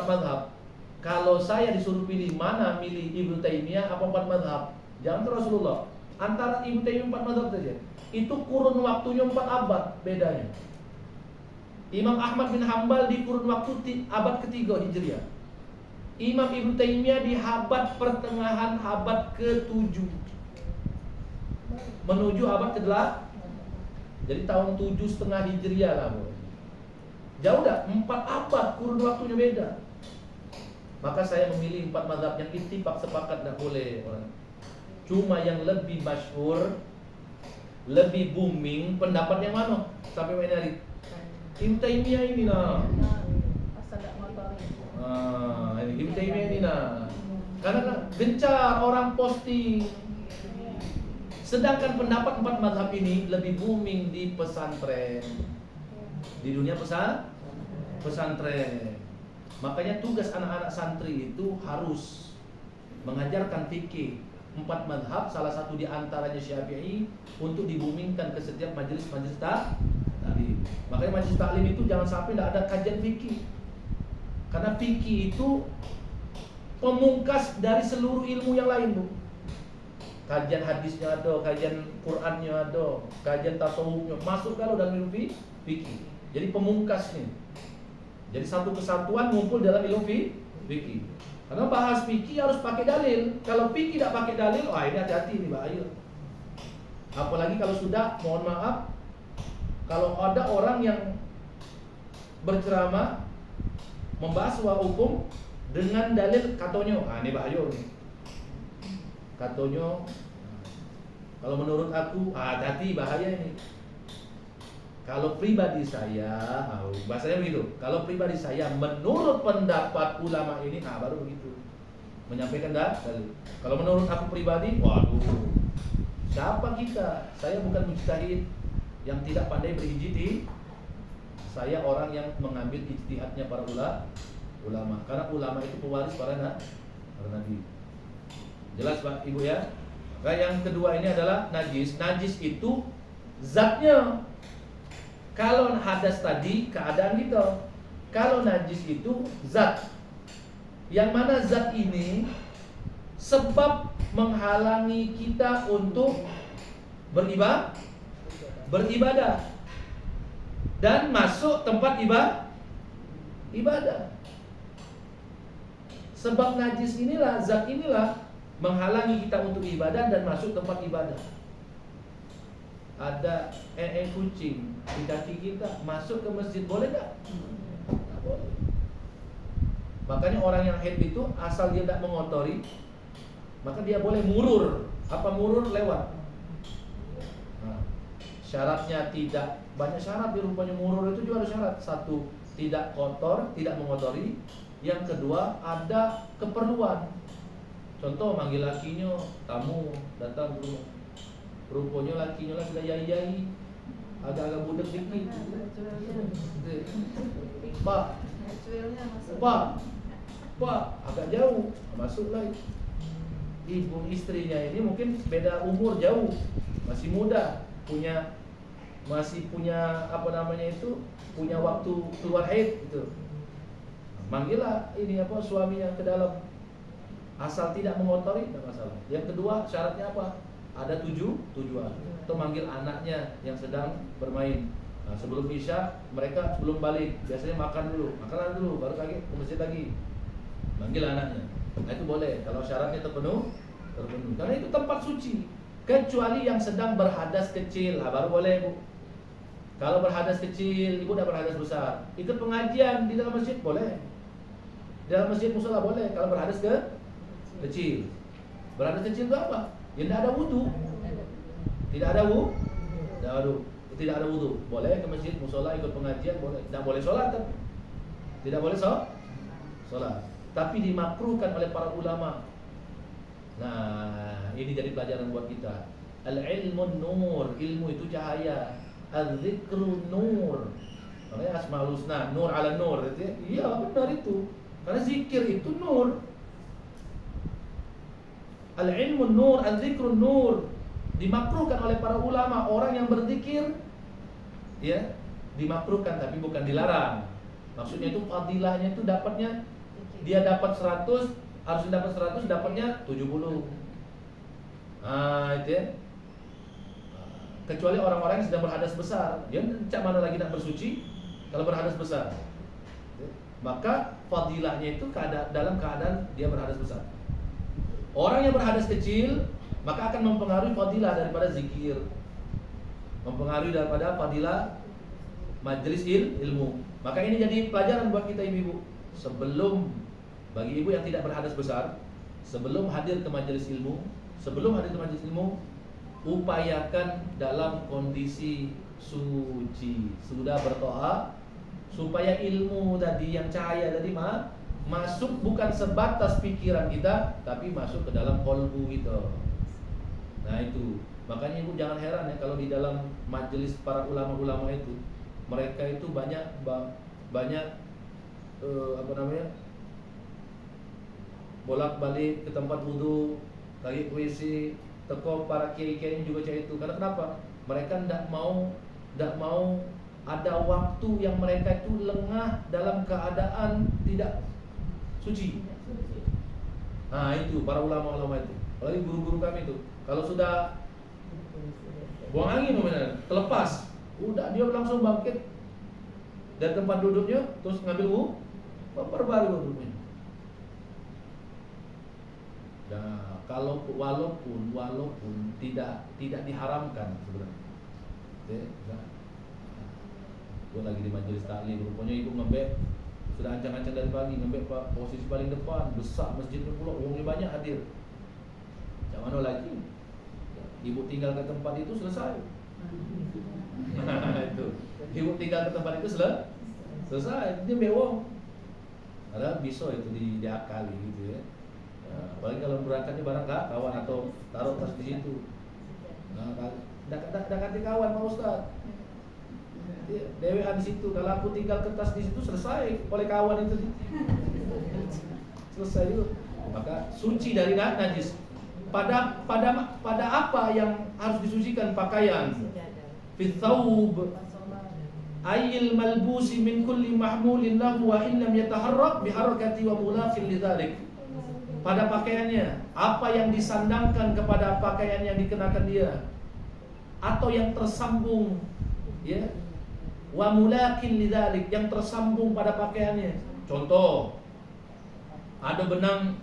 mazhab. Kalau saya disuruh pilih mana, milih Ibnu Taimiyah apa 4 mazhab? Jangan ke Rasulullah. Antara Ibnu Taimiyah 4 mazhab saja. Itu kurun waktunya 4 abad bedanya. Imam Ahmad bin Hambal di kurun waktu abad ke-3 Hijriah. Imam Ibnu Taimiyah di abad pertengahan abad ke-7 menuju abad ke-8. Jadi tahun 7,5 Hijriah lah. Jauh dah, 4 abad kurun waktunya beda. Maka saya memilih 4 mazhab yang ittifaq sepakat tak boleh orang. Cuma yang lebih masyhur, lebih booming pendapat yang mana? Sampai main hari Ibnu Taimiyah ini lah. Ini Ibnu Taimiyah ini lah. Karena gencar orang posting. Sedangkan pendapat 4 mazhab ini lebih booming di pesantren. Di dunia pesantren. Makanya tugas anak-anak santri itu harus mengajarkan fikih 4 mazhab, salah satu di antaranya Syafi'i, untuk dibumingkan ke setiap majelis-majelis taklim. Makanya majelis taklim itu jangan sampai tidak ada kajian fikih. Karena fikih itu pemungkas dari seluruh ilmu yang lain, Bu. Kajian hadisnya ada, kajian Qur'annya ada, kajian tasawufnya masuk kalau dalam ilmu fikih. Jadi pemungkas nih. Jadi satu kesatuan ngumpul dalam ilmu fikih. Karena bahas fikih harus pakai dalil. Kalau fikih tidak pakai dalil, wah ini hati-hati ini bahaya. Apalagi kalau sudah, mohon maaf, kalau ada orang yang berceramah membahas sebuah hukum dengan dalil katonyo, ini bahaya nih. Katonyo, kalau menurut aku, hati-hati bahaya ini. Kalau pribadi saya, bahasanya begitu. Kalau pribadi saya, menurut pendapat ulama ini, baru begitu. Menyampaikan dalil. Kalau menurut aku pribadi, waduh, siapa kita? Saya bukan mujtahid yang tidak pandai berijtihad. Saya orang yang mengambil ijtihadnya para ulama. Karena ulama itu pewaris para nabi. Jelas Pak Ibu ya. Nah, yang kedua ini adalah najis. Najis itu zatnya. Kalau hadas tadi keadaan gitu. Kalau najis itu zat. Yang mana zat ini sebab menghalangi kita untuk beribadah dan masuk tempat ibadah. Sebab najis inilah, zat inilah menghalangi kita untuk ibadah dan masuk tempat ibadah. Ada kucing di kaki kita, masuk ke masjid boleh tak? Tak boleh. Makanya orang yang haid itu asal dia tidak mengotori, maka dia boleh murur. Apa murur? Lewat. Nah, syaratnya tidak banyak syarat di rupanya murur itu juga ada syarat. Satu, tidak kotor, tidak mengotori. Yang kedua, ada keperluan. Contoh manggil lakinya, tamu datang ke rumah. Rupanya lakinya lah sudah yai-yai, agak-agak budek dikit. Pak, agak jauh, masuk lagi. Ibu istrinya ini mungkin beda umur jauh, masih muda, masih punya punya waktu keluar haid gitu. Manggillah suaminya ke dalam, asal tidak mengotori tidak masalah. Yang kedua syaratnya apa? Ada tujuan. Atau manggil anaknya yang sedang bermain. Nah, sebelum isya mereka sebelum balik biasanya makan dulu, baru lagi ke masjid lagi. Manggil anaknya. Nah, itu boleh kalau syaratnya terpenuhi. Karena itu tempat suci. Kecuali yang sedang berhadas kecil, baru boleh, Bu. Kalau berhadas kecil, ibu tidak berhadas besar, ikut pengajian di dalam masjid boleh. Di dalam masjid musala boleh. Kalau berhadas kecil. Berhadas kecil itu apa? Ya tidak ada wudu. Tidak ada wudu. Boleh ke masjid musala ikut pengajian boleh. Tidak boleh sholat. Tidak boleh sholat. Tapi dimakruhkan oleh para ulama. Nah, ini jadi pelajaran buat kita. Al-ilmun nur, ilmu itu cahaya. Al-zikru nur. Makanya Asmaul Husna, nur ala nur. Iya, benar itu. Karena zikir itu nur. Al-ilmun nur, al-zikru nur. Dimakruhkan oleh para ulama, orang yang berzikir ya, dimakruhkan tapi bukan dilarang. Maksudnya itu fadilahnya itu dapatnya, dia dapat 100, harus dapat 100, dapatnya 70. Itu ya. Kecuali orang-orang yang sedang berhadas besar, dia cak mana lagi nak bersuci kalau berhadas besar. maka fadilahnya itu dalam keadaan dia berhadas besar. Orang yang berhadas kecil maka akan mempengaruhi fadilah daripada zikir, mempengaruhi daripada fadilah majelis ilmu. Maka ini jadi pelajaran buat kita ibu-ibu. Sebelum, bagi ibu yang tidak berhadas besar, sebelum hadir ke majelis ilmu, upayakan dalam kondisi suci, sudah berdoa supaya ilmu tadi yang cahaya tadi masuk bukan sebatas pikiran kita, tapi masuk ke dalam kolbu kita. Nah itu, makanya ibu jangan heran ya kalau di dalam majelis para ulama-ulama itu, mereka itu banyak bolak-balik ke tempat wudhu, lagi WC, teko para kiai-kiai juga cah itu. Karena kenapa? Mereka tidak mau ada waktu yang mereka itu lengah dalam keadaan tidak suci. Nah itu para ulama-ulama itu, apalagi guru-guru kami itu, kalau sudah buang angin terlepas, udah dia langsung bangkit dari tempat duduknya, terus ngambil memperbarui wudhunya. Nah, walaupun tidak diharamkan sebenarnya. Gue lagi di majelis taklim, rupanya ibu ngebek, sudah ancang-ancang dari pagi, ngebek pak posisi paling depan, besar masjidnya pula, uangnya banyak hadir. Yang mana lagi? Ibu tinggal ke tempat itu selesai. Itu. Ibu tinggal ke tempat itu selesai. Dia bewong. Ada bisa itu diakali gitu ya. Nah, apalagi kalau berangkatnya barang kawan atau taruh tas di situ. Nah, dekati kawan Pak Ustaz. Dewean di situ. Kalau aku tinggal kertas di situ selesai oleh kawan itu. Selesai itu. Maka suci dari najis. Pada apa yang harus disucikan? Pakaian. Fithawb ayil malbusi min kulli mahmulin lahu wa illam yataharrak biharakati wa mulafin lidzalik. Pada pakaiannya, apa yang disandangkan kepada pakaian yang dikenakan dia, atau yang tersambung, ya, wa mulakin lidzalik, yang tersambung pada pakaiannya. Contoh, ada benang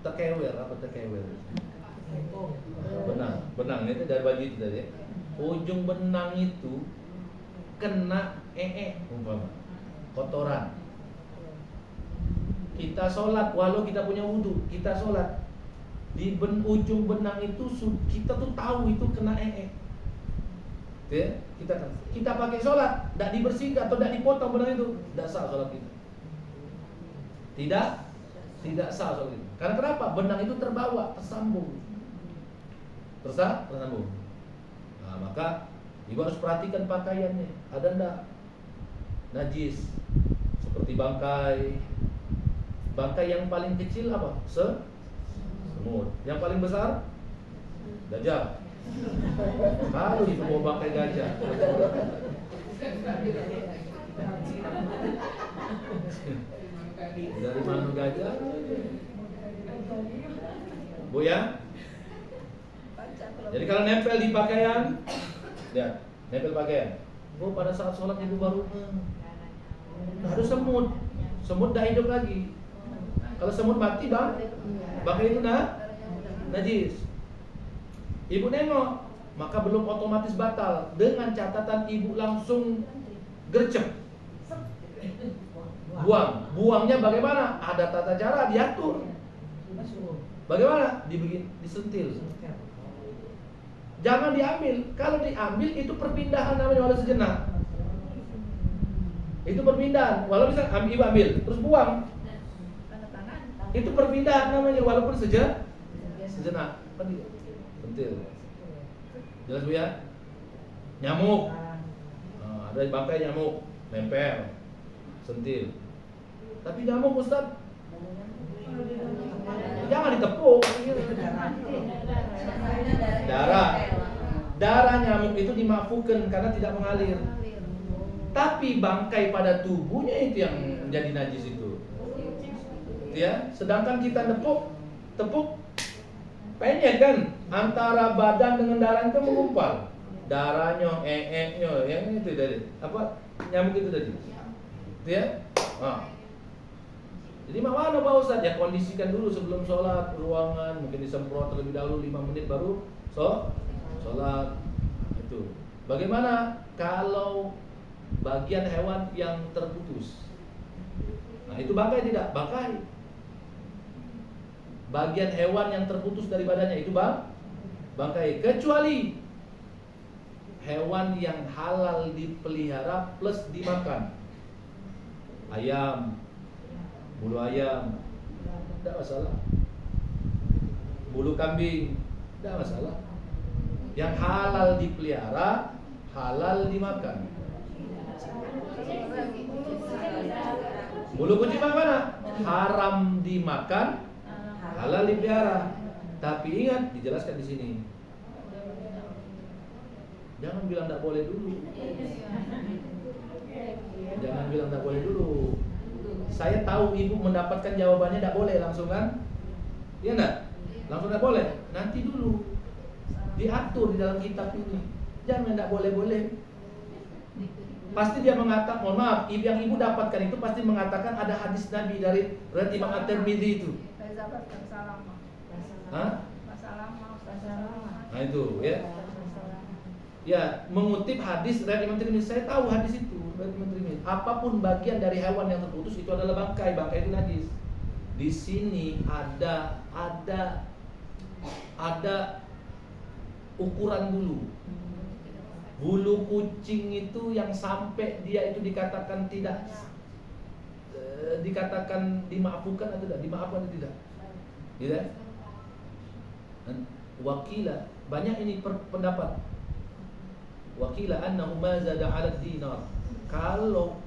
tekewer, apa tekewer? Benang itu dari baju itu tadi. Ujung benang itu kena umpama kotoran. Kita sholat, walau kita punya wudhu, kita sholat di ujung benang itu kita tuh tahu itu kena ya, kita pakai sholat, tidak dibersihkan atau tidak dipotong benang itu, tidak sah sholat kita. Tidak sah sholat itu. Karena kenapa? Benang itu terbawa, tersambung. Tersambung. Nah, maka ibu harus perhatikan pakaiannya, ada enggak najis, seperti bangkai yang paling kecil apa? Semut. Yang paling besar? Gajah. Kalau ibu mau bangkai gajah, dari mana gajah? Bu ya? Jadi kalau nempel di pakaian, lihat, nempel pakaian. Bu pada saat sholat ibu baru ada semut dah hidup lagi. Kalau semut mati bangkai itu najis. Ibu nengok, maka belum otomatis batal. Dengan catatan ibu langsung gercep, buangnya bagaimana? Ada tata cara, diatur. Bagaimana? Disentil. Jangan diambil. Kalau diambil itu perpindahan namanya, walau sejenak. Itu perpindahan. Walau bisa ibu ambil terus buang. Itu perpindahan namanya, walaupun sejenak. Sentil. Jelas Bu ya? Nyamuk. Nah, ada bangkai nyamuk, nempel, sentil. Tapi nyamuk Ustaz, jangan ditepuk. Darah nyamuk itu dimaafkan karena tidak mengalir. Tapi bangkai pada tubuhnya itu yang menjadi najis itu. Ya, sedangkan kita tepuk penyet kan, antara badan dengan darah itu mengumpal. Darahnya, yang itu tadi. Apa? Nyamuk itu tadi. Ya. Nah, jadi mana Pak Ustadz? Ya kondisikan dulu sebelum sholat ruangan, mungkin disemprot terlebih dahulu 5 menit baru sholat. Itu. Bagaimana kalau bagian hewan yang terputus? Nah itu bangkai tidak? Bangkai. Bagian hewan yang terputus dari badannya itu bangkai. Kecuali hewan yang halal dipelihara plus dimakan. Ayam, bulu ayam, tidak masalah. Bulu kambing, tidak masalah. Yang halal dipelihara, halal dimakan. Bulu kucing mana? Haram dimakan, halal dipelihara. Tapi ingat, dijelaskan di sini. Jangan bilang tidak boleh dulu. Jangan bilang tidak boleh dulu. Saya tahu ibu mendapatkan jawabannya tidak boleh langsung kan? Iya enggak? Langsung tidak boleh. Nanti dulu diatur di dalam kitab ini. Jangan tidak boleh-boleh. Pasti dia mengatakan, mohon maaf, yang ibu dapatkan itu pasti mengatakan ada hadis Nabi dari Imam At-Tirmidzi itu. Hah? Nah itu ya. Ya, mengutip hadis dari Imam Tirmidzi. Saya tahu hadis itu dari Imam Tirmidzi. Apapun bagian dari hewan yang terputus itu adalah bangkai. Bangkai itu najis. Di sini ada ukuran bulu. Bulu kucing itu yang sampai dia itu dikatakan tidak dikatakan dimaafkan atau tidak? Dimaafkan atau tidak? Gitu. Wakila, banyak ini pendapat. Wakila annahu ma zada 'ala dinar. Kalau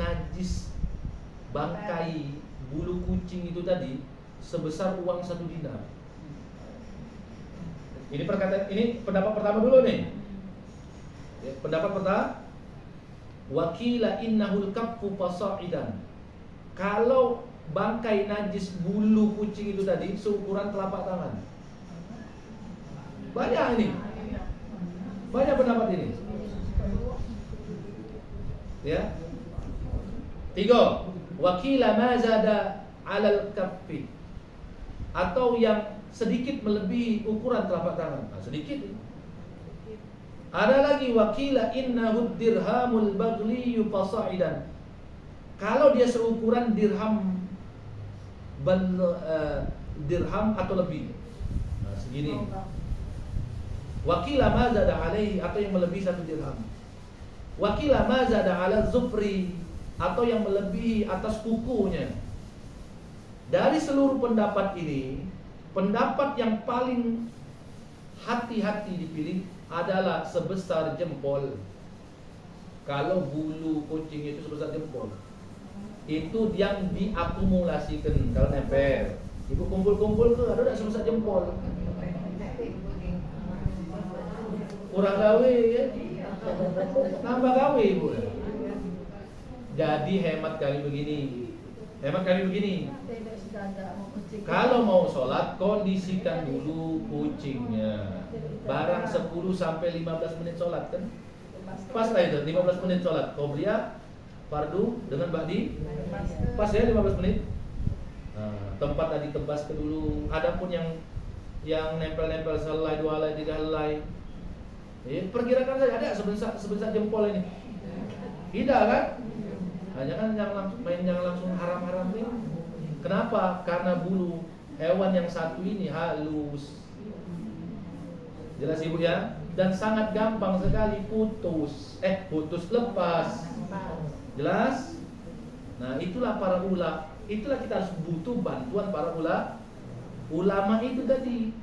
najis bangkai bulu kucing itu tadi sebesar uang 1 dinar. Ini perkataan, ini pendapat pertama dulu nih. Ya, pendapat pertama, wakila innahul kaffu fasa'idan. Kalau bangkai najis bulu kucing itu tadi seukuran telapak tangan. Banyak ini. Banyak pendapat ini. Ya. 3. Wakila ma zada 'alal kaffi. Atau yang sedikit melebihi ukuran telapak tangan. Nah, sedikit. Ada lagi wakila innahu dirhamul baghli fasa'idan. Kalau dia seukuran dirham atau lebih. Nah, segini. Wakila ma zada alaihi, atau yang melebihi 1 dirham. Wakila ma zada ala zufri, atau yang melebihi atas kukunya. Dari seluruh pendapat ini, pendapat yang paling hati-hati dipilih adalah sebesar jempol. Kalau bulu kucing itu sebesar jempol, itu yang diakumulasikan. Kalau nempel, ibu kumpul-kumpul tuh ada tidak sebesar jempol. Kurang gawe ya, nambah gawe ibu. Jadi hemat kali begini. Kalau mau sholat, kondisikan dulu kucingnya. Barang 10 sampai 15 menit sholat kan? Pas lah itu, 15 menit sholat. Qobliyah, fardu dengan ba'di. Pas ya 15 menit. Nah, tempat tadi tebas ke dulu. Adapun yang nempel-nempel selai, 2 helai, 3 helai, perkirakan saja ada sebesar jempol ini. Tidak kan? Hanya kan yang langsung haram-haram ini. Kenapa? Karena bulu hewan yang satu ini halus. Jelas ibu ya? Dan sangat gampang sekali putus lepas. Jelas? Nah, itulah para ulama. Itulah kita harus butuh bantuan para ulama itu tadi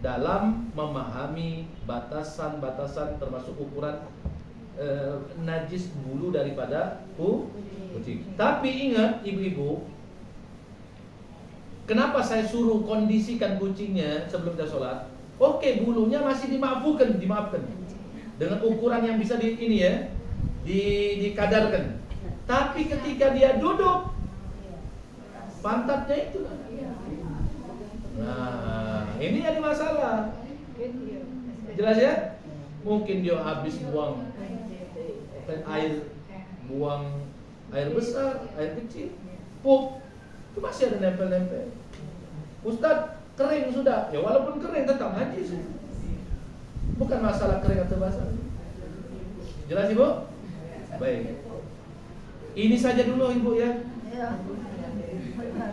dalam memahami batasan-batasan termasuk ukuran najis bulu daripada kucing. Tapi ingat ibu-ibu, kenapa saya suruh kondisikan kucingnya sebelum kita sholat? Oke, bulunya masih dimaafkan dengan ukuran yang bisa dikadarkan. Tapi ketika dia duduk, pantatnya itu. Nah, ini ada masalah. Jelas ya? Mungkin dia habis buang air, buang air besar, air kecil, pup, itu masih ada nempel-nempel. Ustaz, kering sudah, ya walaupun kering tetap najis. Bukan masalah kering atau basah. Jelas Ibu? Baik. Ini saja dulu Ibu ya.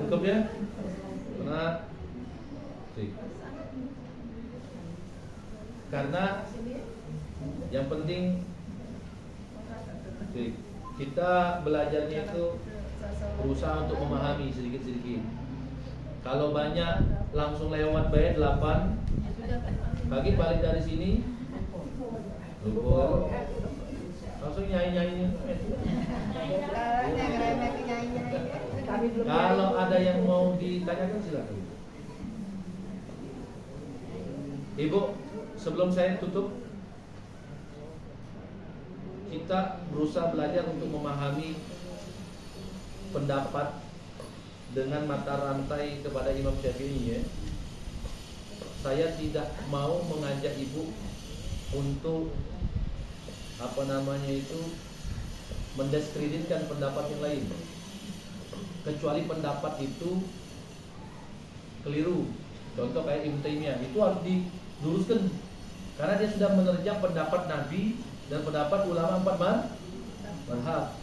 Cukup ya? Karena yang penting kita belajarnya itu berusaha untuk memahami sedikit-sedikit. Kalau banyak langsung lewat bayar 8 pagi balik dari sini langsung nyanyi-nyanyi. Kalau ada yang mau ditanyakan silakan. Ibu, sebelum saya tutup, kita berusaha belajar untuk memahami pendapat dengan mata rantai kepada Imam Syafi'i ya. Saya tidak mau mengajak ibu untuk mendiskreditkan pendapat yang lain, kecuali pendapat itu keliru. Contoh kayak Ibnu Taimiyah, itu harus diluruskan karena dia sudah menerjang pendapat Nabi dan pendapat ulama 4 mazhab.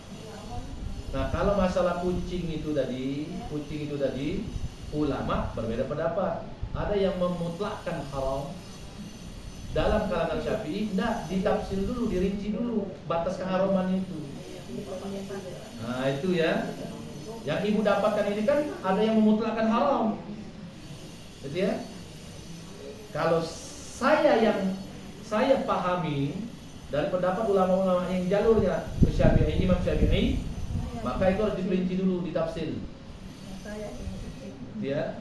Nah, kalau masalah kucing itu tadi, ulama berbeda pendapat. Ada yang memutlakkan haram. Dalam kalangan Syafi'i, tidak ditafsir dulu, dirinci dulu batas keharaman itu. Nah, itu ya. Yang ibu dapatkan ini kan ada yang memutlakkan haram. Gitu ya. Kalau saya pahami dari pendapat ulama-ulama yang jalurnya ke Syafi'i, Imam Syafi'i, maka itu harus diperinci dulu, ditafsir. Ya.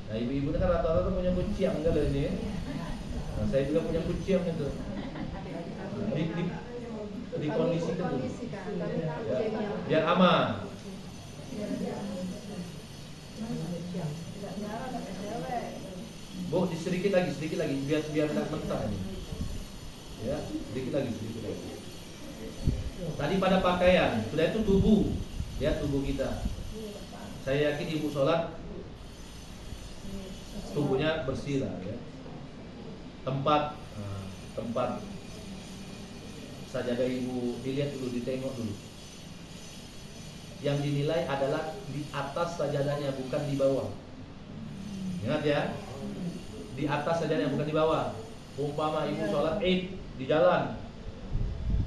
Nah, ibu-ibu kan rata-rata punya kucing kalau ini. Nah, saya juga punya kucing itu. Dikondisikan dulu. Ya. Biar aman. Bu, sedikit lagi, biar tidak mentah ini. Ya, sedikit lagi. Tadi pada pakaian, sudah itu tubuh, ya tubuh kita. Saya yakin ibu sholat tubuhnya bersih lah ya. Tempat sajadah ibu dilihat dulu, ditengok dulu. Yang dinilai adalah di atas sajadahnya, bukan di bawah. Ingat ya, di atas sajadahnya, bukan di bawah. Umpama ibu sholat Id di jalan,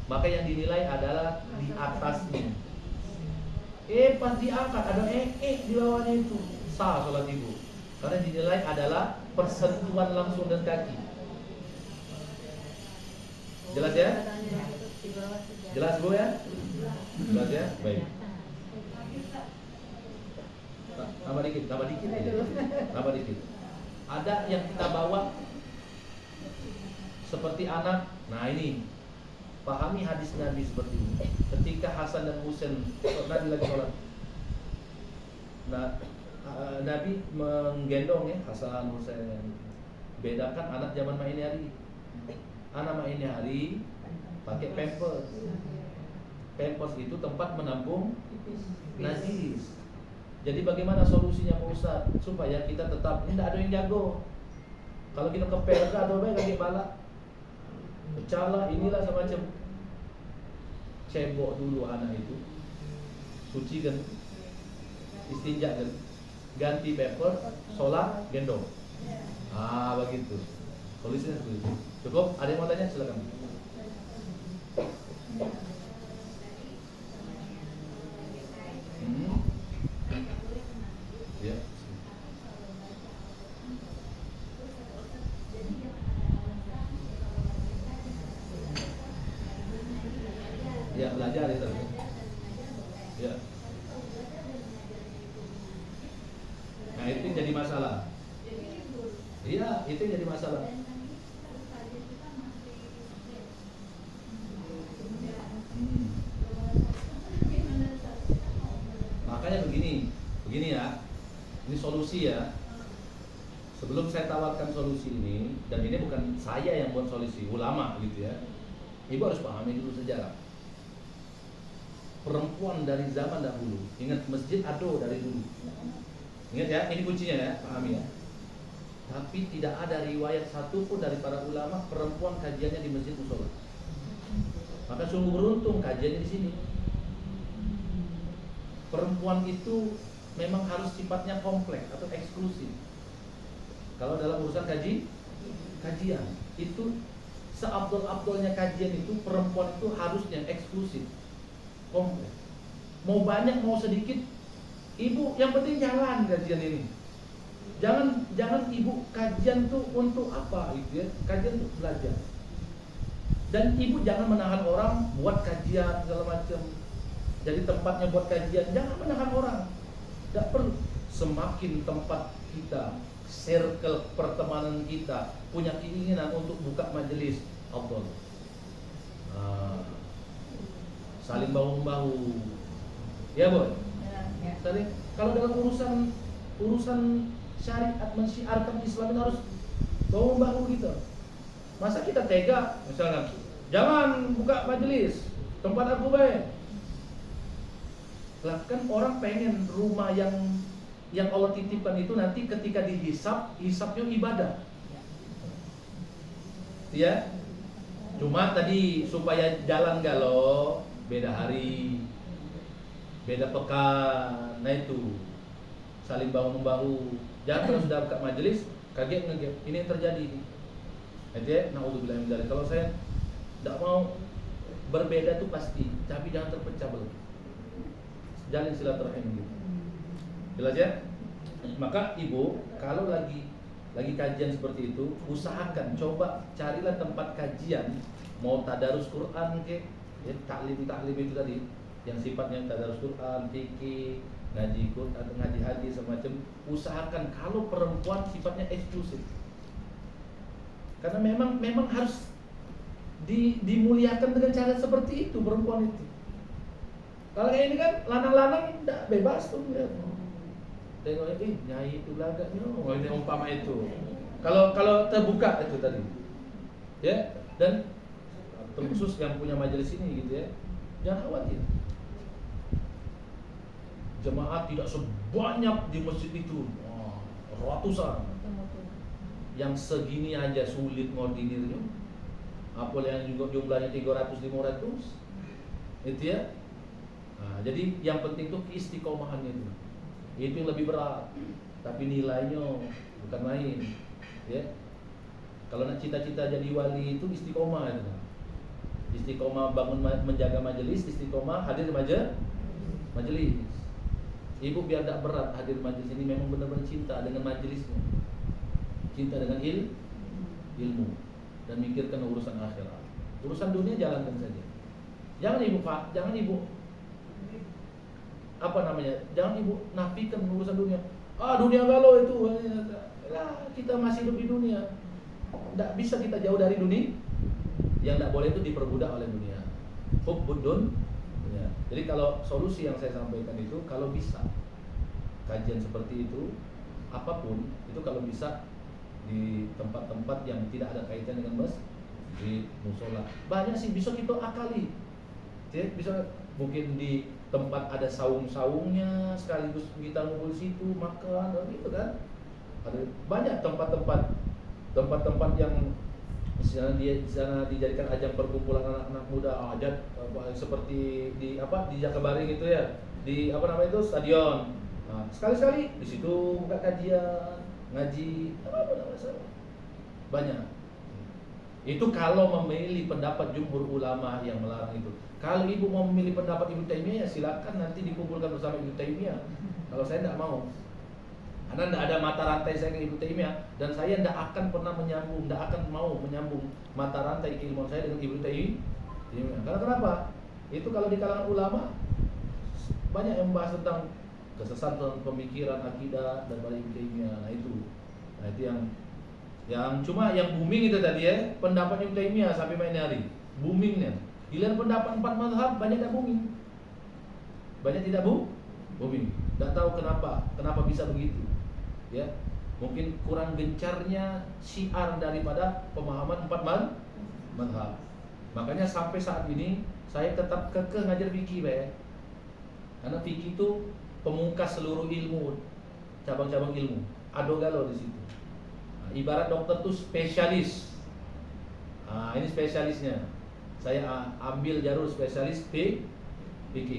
maka yang dinilai adalah di atasnya. Pas diangkat ada di bawahnya itu, sah sholat ibu. Karena dinilai adalah persentuhan langsung dengan kaki. Jelas ya? Jelas Bu ya? Jelas ya? Baik. Tambah dikit. Ada yang kita bawa seperti anak. Nah ini, pahami hadis Nabi seperti ini. Ketika Hasan dan Husain Nabi lagi sholat, nah Nabi menggendong ya Hasan Husain. Bedakan anak zaman ini hari. Anak ini hari pakai pampers. Pampers itu tempat menampung najis. Jadi bagaimana solusinya Pak Ustaz supaya kita tetap tidak ada yang jago. Kalau kita kepel ada apa kaki balak, pecahlah inilah semacam. Cebok dulu anak itu, suci kan, istinja kan, ganti paper, sholat, gendong. Begitu. Solusinya seperti itu. Cukup? Ada yang mau tanya? Silakan. Ya. Ya, belajar itu. Ya. Nah, itu yang jadi masalah. Iya, itu yang jadi masalah. Makanya begini ya. Ini solusi ya. Sebelum saya tawarkan solusi ini, dan ini bukan saya yang buat solusi, ulama gitu ya. Ibu harus pahami dulu sejarah. perempuan dari zaman dahulu. Ingat, masjid ado dari dulu. Ingat ya, ini kuncinya ya, pahami ya. Tapi tidak ada riwayat satupun dari para ulama perempuan kajiannya di masjid musola. Maka sungguh beruntung kajiannya di sini. Perempuan itu memang harus sifatnya kompleks atau eksklusif. Kalau dalam urusan kajian itu seabdol-abdolnya kajian itu perempuan itu harusnya eksklusif, kompleks. Mau banyak mau sedikit, ibu yang penting jalan kajian ini. Jangan ibu kajian tuh untuk apa gitu ya? Kajian untuk belajar. Dan ibu jangan menahan orang buat kajian segala macam. Jadi tempatnya buat kajian, jangan menahan orang. Tidak perlu. Semakin tempat kita, circle pertemanan kita punya keinginan untuk buka majelis, afdal. Saling bahu-bahu. Ya, Boy? Ya. Saling. Kalau dalam urusan syariat mensyiarkan Islam itu harus bahu-bahu gitu. Masa kita tega, misalkan, jangan buka majelis, tempat aku baik. Lah kan orang pengen rumah yang Allah titipkan itu nanti ketika hisapnya ibadah. Ya. Cuma tadi supaya jalan galau, beda hari, beda pekan, nah itu saling bahu-membahu. Jangan kalau sudah buka majelis kaget ngegep. Ini yang terjadi. Itu ya, naudzubillah min dzalik. Kalau saya tidak mau berbeda tuh pasti, tapi jangan terpecah belah. Jalin silaturahim gitu. Jelas ya? Maka ibu kalau lagi kajian seperti itu, usahakan coba carilah tempat kajian, mau tadarus Quran ke, ya, taklim itu tadi, yang sifatnya tadarus Quran, fikih, ngaji Quran atau ngaji hadis semacam. Usahakan kalau perempuan sifatnya eksklusif. Karena memang harus dimuliakan dengan cara seperti itu perempuan itu. Kalau kayak ini kan lanang-lanang tidak bebas tuh lihat. Tengok nyai itu lagaknya. Oh, ini umpama itu. Kalau terbuka itu tadi. Ya, dan khusus yang punya majelis ini gitu ya. Jangan khawatir. Jemaat tidak sebanyak di masjid itu. Ratusan. Yang segini aja sulit ngordinirnya. Apalagi yang juga jumlahnya 300-500. Itu ya. Nah, jadi yang penting tuh keistiqomahannya itu yang lebih berat, tapi nilainya bukan main, ya. Kalau nak cita-cita jadi wali itu istiqomah itu, istiqomah bangun menjaga majelis, istiqomah hadir majelis. Ibu biar tak berat hadir majelis ini memang benar-benar cinta dengan majelisnya, cinta dengan ilmu dan mikirkan urusan akhirat. Urusan dunia jalankan saja. Jangan ibu jangan ibu nafikan urusan dunia. Dunia galau itu. Kita masih hidup di dunia. Tidak bisa kita jauh dari dunia. Yang tidak boleh itu diperbudak oleh dunia. Hubbudun. Ya. Jadi kalau solusi yang saya sampaikan itu, kalau bisa kajian seperti itu, apapun itu kalau bisa di tempat-tempat yang tidak ada kaitan dengan di musola. Banyak sih bisa kita akali. Bisa mungkin di tempat ada saung-saungnya sekaligus kita ngumpul situ makan gitu kan. Ada banyak tempat-tempat yang misalnya di sana dijadikan ajang perkumpulan anak-anak muda seperti di Jakabaring itu ya, di stadion. Nah, sekali-sekali di situ buka kajian, ngaji, banyak. Itu kalau memilih pendapat jumhur ulama yang melarang itu. Kalau ibu mau memilih pendapat Ibnu Taimiyah, ya silakan nanti dikumpulkan bersama Ibnu Taimiyah. Kalau saya tidak mau, karena tidak ada mata rantai saya ke Ibnu Taimiyah, dan saya tidak akan pernah menyambung, tidak akan mau menyambung mata rantai keilmuan saya dengan Ibnu Taimiyah. Karena kenapa? Itu kalau di kalangan ulama banyak yang membahas tentang kesesatan pemikiran, akidah dan pada Ibnu Taimiyah. Nah itu yang cuma yang booming itu tadi ya, pendapat Ibnu Taimiyah sampai main hari boomingnya. Giliran pendapat 4 mazhab banyak tidak booming. Banyak tidak booming. Tidak tahu kenapa bisa begitu. Ya, mungkin kurang gencarnya syiar daripada pemahaman 4 mazhab. Makanya sampai saat ini saya tetap kekeh ngajar fikih, Karena fikih itu pemungkas seluruh ilmu, cabang-cabang ilmu. Ado galau di situ. Nah, ibarat dokter tuh spesialis. Nah, ini spesialisnya. Saya ambil jalur spesialis fikih.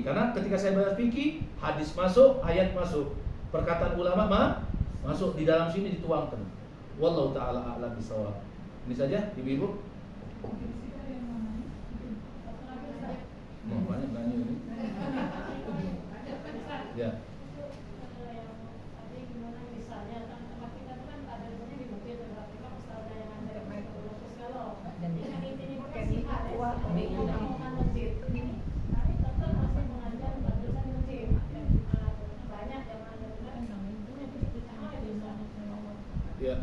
Karena ketika saya bahas fikih, hadis masuk, ayat masuk, perkataan ulama masuk di dalam sini dituangkan. Wallahu taala a'lam bishawab. Ini saja, ibu-ibu. Banyak nanya ini. Ya. Ya.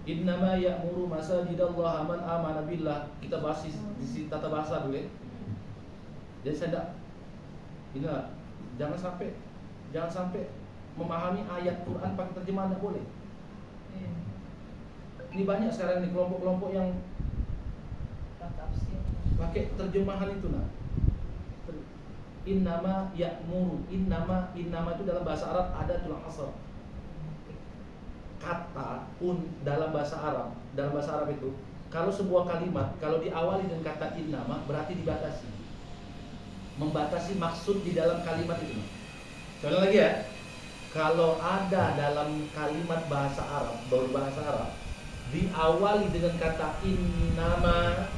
Innama ya'muru masajidallah man amana billah. Kita bahas di tata bahasa dulu ya. Jadi saya tidak jangan sampai memahami ayat Quran pakai terjemahan, tidak boleh. Ini banyak sekarang nih kelompok-kelompok yang pakai terjemahan itu nah. Innama ya'muru, innama itu dalam bahasa Arab adatul hasr. Kata dalam bahasa Arab itu kalau sebuah kalimat kalau diawali dengan kata innama berarti dibatasi. Membatasi maksud di dalam kalimat itu. Contoh lagi ya. Kalau ada dalam kalimat bahasa Arab, berbahasa Arab diawali dengan kata innama,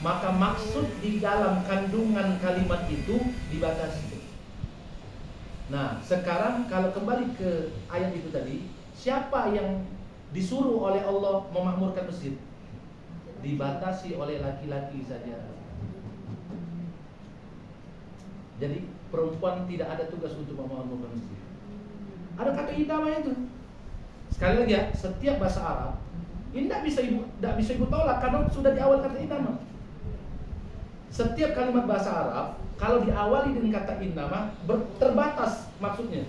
maka maksud di dalam kandungan kalimat itu dibatasi. Nah, sekarang kalau kembali ke ayat itu tadi, siapa yang disuruh oleh Allah memakmurkan masjid? Dibatasi oleh laki-laki saja. Jadi perempuan tidak ada tugas untuk memakmurkan masjid. Ada kata innama itu. Sekali lagi ya, setiap bahasa Arab ini tidak bisa ibu tolak karena sudah di awal kata innama. Setiap kalimat bahasa Arab kalau diawali dengan kata innama terbatas maksudnya.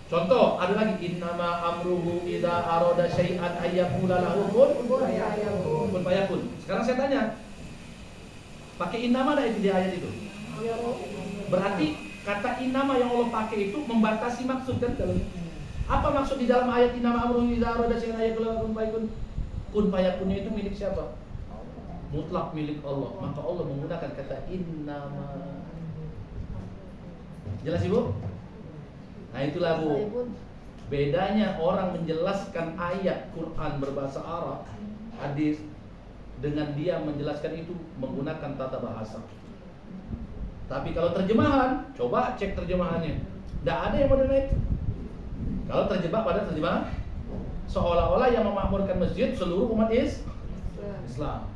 Contoh, ada lagi innama amruhu idza arada syai'an ayyaqula lahu kun fayakun. Sekarang saya tanya, pakai innama ada itu di ayat itu? Berarti kata innama yang Allah pakai itu membatasi maksud kan kalau apa maksud di dalam ayat innama amruhu idza arada syai'an ayyaqula lahu kun fayakun? Kun fayakunnya itu milik siapa? Mutlak milik Allah. Maka Allah menggunakan kata innama. Jelas Ibu? Nah itulah Bu, bedanya orang menjelaskan ayat Quran berbahasa Arab, hadis, dengan dia menjelaskan itu menggunakan tata bahasa. Tapi kalau terjemahan, coba cek terjemahannya, tidak ada yang modern itu. Kalau terjebak pada terjemahan, seolah-olah yang memakmurkan masjid seluruh umat Islam.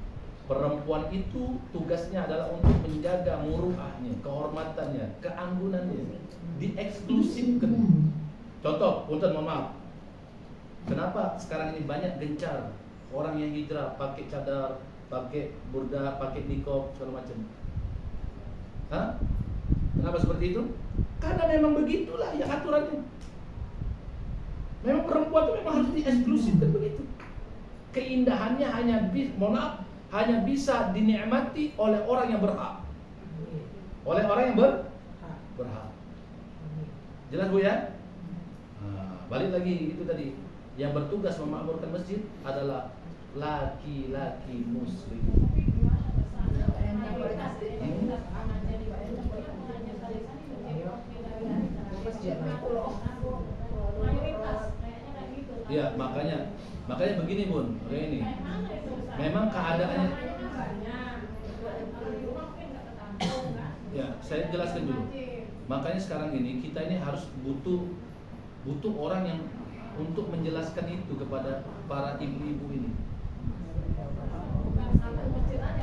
Perempuan itu tugasnya adalah untuk menjaga muruahnya, kehormatannya, keanggunannya, dieksklusifkan. Contoh, punten mohon maaf. Kenapa sekarang ini banyak gencar orang yang hijrah pakai cadar, pakai burdah, pakai niqab segala macam? Hah? Kenapa seperti itu? Karena memang begitulah yang aturannya. Memang perempuan itu memang harus dieksklusifkan begitu. Keindahannya hanya bisa dinikmati oleh orang yang berhak. Oleh orang yang berhak. Jelas Bu ya? Nah, balik lagi itu tadi. Yang bertugas memakmurkan masjid adalah laki-laki muslim. Ya, makanya begini Bun, kayak ini. Memang keadaannya. Ya, saya jelaskan dulu. Makanya sekarang ini kita ini harus butuh orang yang untuk menjelaskan itu kepada para ibu-ibu ini.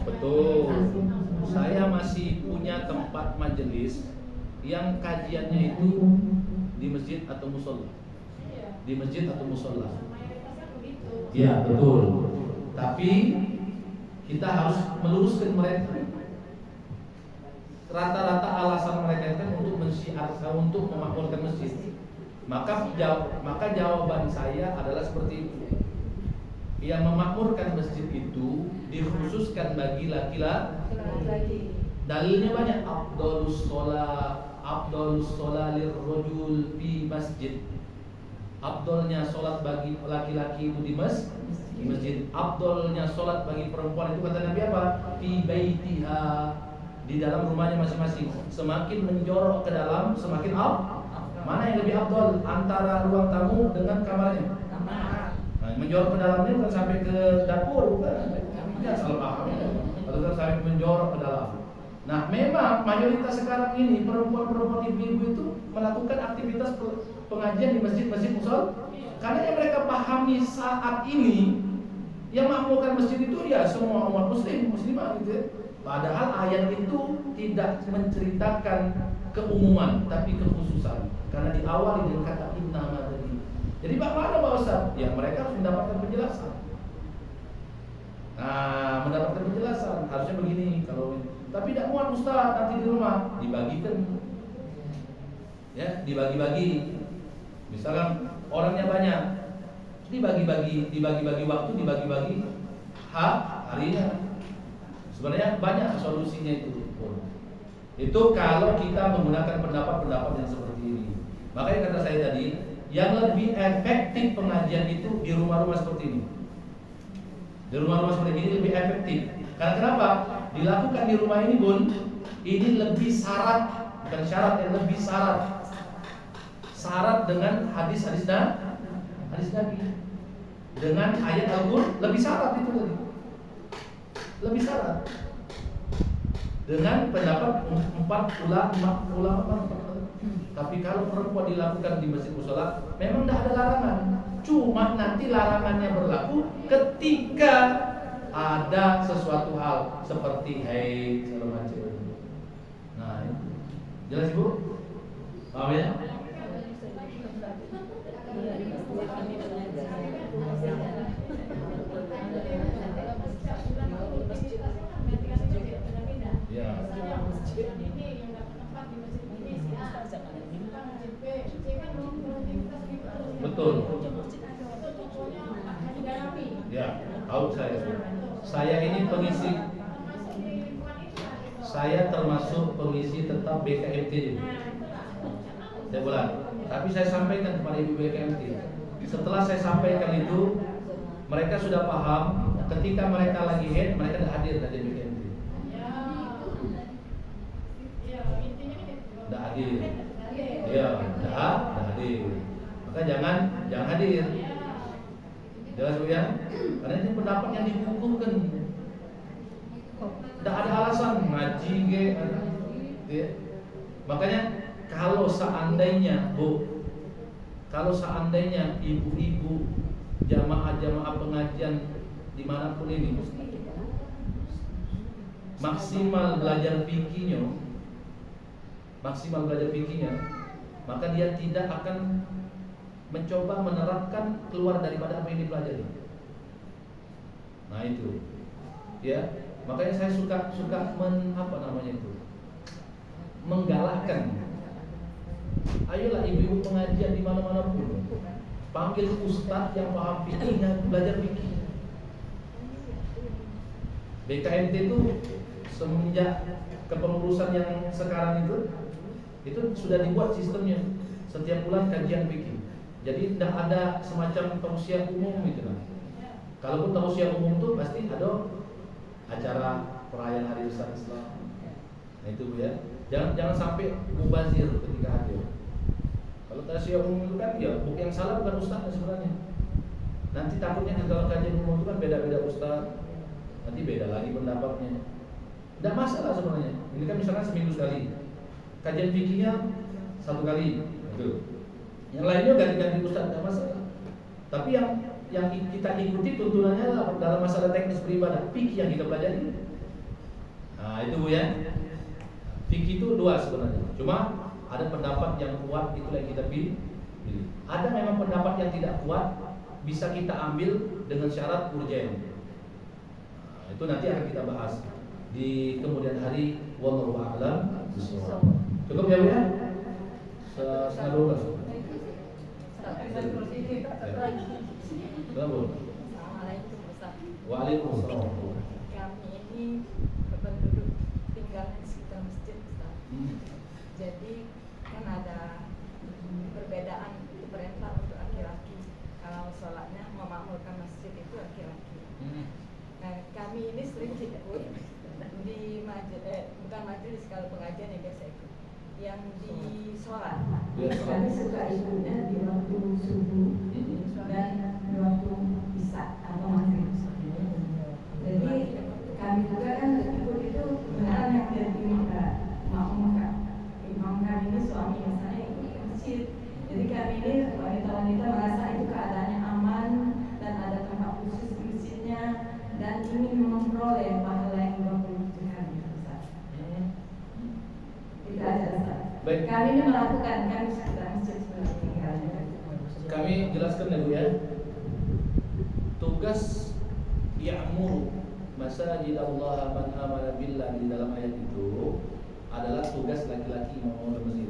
Betul. Saya masih punya tempat majelis yang kajiannya itu di masjid atau musola. Di masjid atau musola. Ya, betul. Tapi kita harus meluruskan mereka. Rata-rata alasan mereka kan untuk mensyiarkan, untuk memakmurkan masjid. Maka jawaban saya adalah seperti itu. Yang memakmurkan masjid itu dikhususkan bagi laki-laki. Dalilnya banyak. Afdhalus sholat, afdhalus sholalir rajul fi masjid. Afdolnya sholat bagi laki-laki itu di masjid. Afdolnya sholat bagi perempuan itu kata Nabi apa? Fi baitiha, di dalam rumahnya masing-masing. Semakin menjorok ke dalam, semakin mana yang lebih afdol antara ruang tamu dengan kamarnya? Nah, menjorok ke dalamnya bukan sampai ke dapur, bukan. Ya, salah paham. Kalau sampai menjorok ke dalam. Nah, memang mayoritas sekarang ini perempuan-perempuan ibu-ibu itu melakukan aktivitas pengajian di masjid-masjid musola, karena yang mereka pahami saat ini yang makmurkan masjid itu ya semua umat muslimah gitu ya. Padahal ayat itu tidak menceritakan keumuman tapi kekhususan, karena diawali dengan kata innama tadi. Jadi bagaimana Pak Ustaz? Ya mereka harus mendapatkan penjelasan. Nah, mendapatkan penjelasan harusnya begini kalau tapi tidak muat Ustaz, nanti di rumah dibagikan. Ya, dibagi-bagi. Misalkan orangnya banyak, dibagi-bagi waktu, dibagi-bagi harinya. Sebenarnya banyak solusinya itu. Itu kalau kita menggunakan pendapat-pendapat yang seperti ini. Makanya kata saya tadi, yang lebih efektif pengajian itu di rumah-rumah seperti ini. Di rumah-rumah seperti ini lebih efektif. Karena kenapa? Dilakukan di rumah ini Bun, ini lebih syarat, bukan syarat, yang lebih syarat dengan hadis-hadis Nabi, dengan ayat Al-Qur'an, lebih syarat itu tadi. Lebih syarat dengan pendapat 4 ulama. Tapi kalau perempuan dilakukan di masjid musola, memang tidak ada larangan. Cuma nanti larangannya berlaku ketika ada sesuatu hal seperti haid segala macam. Nah, itu. Jelas Ibu? Paham ya? Ya. Betul. Ya, tahu saya. Saya ini pengisi. Saya termasuk pengisi tetap BKMT juga. Saya bulan. Tapi saya sampaikan kepada ibu BKMT. Setelah saya sampaikan itu, mereka sudah paham. Ketika mereka lagi head, mereka tidak hadir dari BKMT. Tidak hadir. Ya, tidak hadir. Maka jangan hadir. Jelas Bu ya? Karena ini pendapat yang dikukuhkan. Tidak ada alasan ngaji ya. Makanya kalau seandainya ibu-ibu jamaah pengajian dimanapun ini maksimal belajar fikihnya, maka dia tidak akan mencoba menerapkan keluar daripada apa yang dipelajari. Nah itu, ya. Makanya saya suka menggalakkan. Ayolah ibu-ibu pengajian di mana-mana pun, panggil ustadz yang paham fikih, belajar fikih. BKMT itu semenjak kepengurusan yang sekarang itu sudah dibuat sistemnya. Setiap bulan kajian fikih. Jadi tidak ada semacam tausiah umum gitu lah. Kalaupun tausiah umum itu pasti ada acara perayaan Hari Besar Islam. Nah itu Bu ya. Jangan sampai mubazir ketika hadir. Kalau tausiah umum itu kan ya yang salah bukan ustaz sebenarnya. Nanti takutnya kalau kajian umum itu kan beda-beda ustaz. Nanti beda lagi pendapatnya. Tidak masalah sebenarnya. Ini kan misalkan seminggu sekali. Kajian fikihnya 1 kali. Betul. Yang lainnya ganti-ganti ustaz, tidak masalah. Tapi yang kita ikuti tuntunannya dalam masalah teknis beribadah, fikih yang kita pelajari. Nah itu Bu ya. Fikih itu 2 sebenarnya. Cuma ada pendapat yang kuat, itulah yang kita pilih. Ada memang pendapat yang tidak kuat, bisa kita ambil dengan syarat urgen. Nah, itu nanti akan kita bahas di kemudian hari. Wallahu a'lam bishawab. Cukup ya Bu ya? Setengah 12. Assalamualaikum Ustaz. Waalaikumsalam. Kami ini penduduk tinggal di sekitar masjid Ustaz. Jadi kan ada perbedaan perintah untuk laki-laki. Kalau sholatnya memakmurkan masjid itu laki-laki. Nah, kami ini sering ikut di bukan majelis, kalau pengajian yang biasa ikut, yang di sholat. Kami suka ikutnya di waktu subuh dan di waktu isya atau maghrib. Jadi kami juga kan ikut itu benar yang jadi makmum. Imam kami ini suami misalnya ikut ke masjid. Jadi kami ini wanita-wanita merasa itu keadaannya aman dan ada tempat khusus di masjidnya dan ingin memperoleh pahala yang 27 hari. Itu aja Ustaz. Baik. Kami ini melakukan, kami sekitar masjid sebenarnya. Kami jelaskan ya Bu ya. Tugas ya'muru masajid Allah man amana billah di dalam ayat itu adalah tugas laki-laki membangun masjid.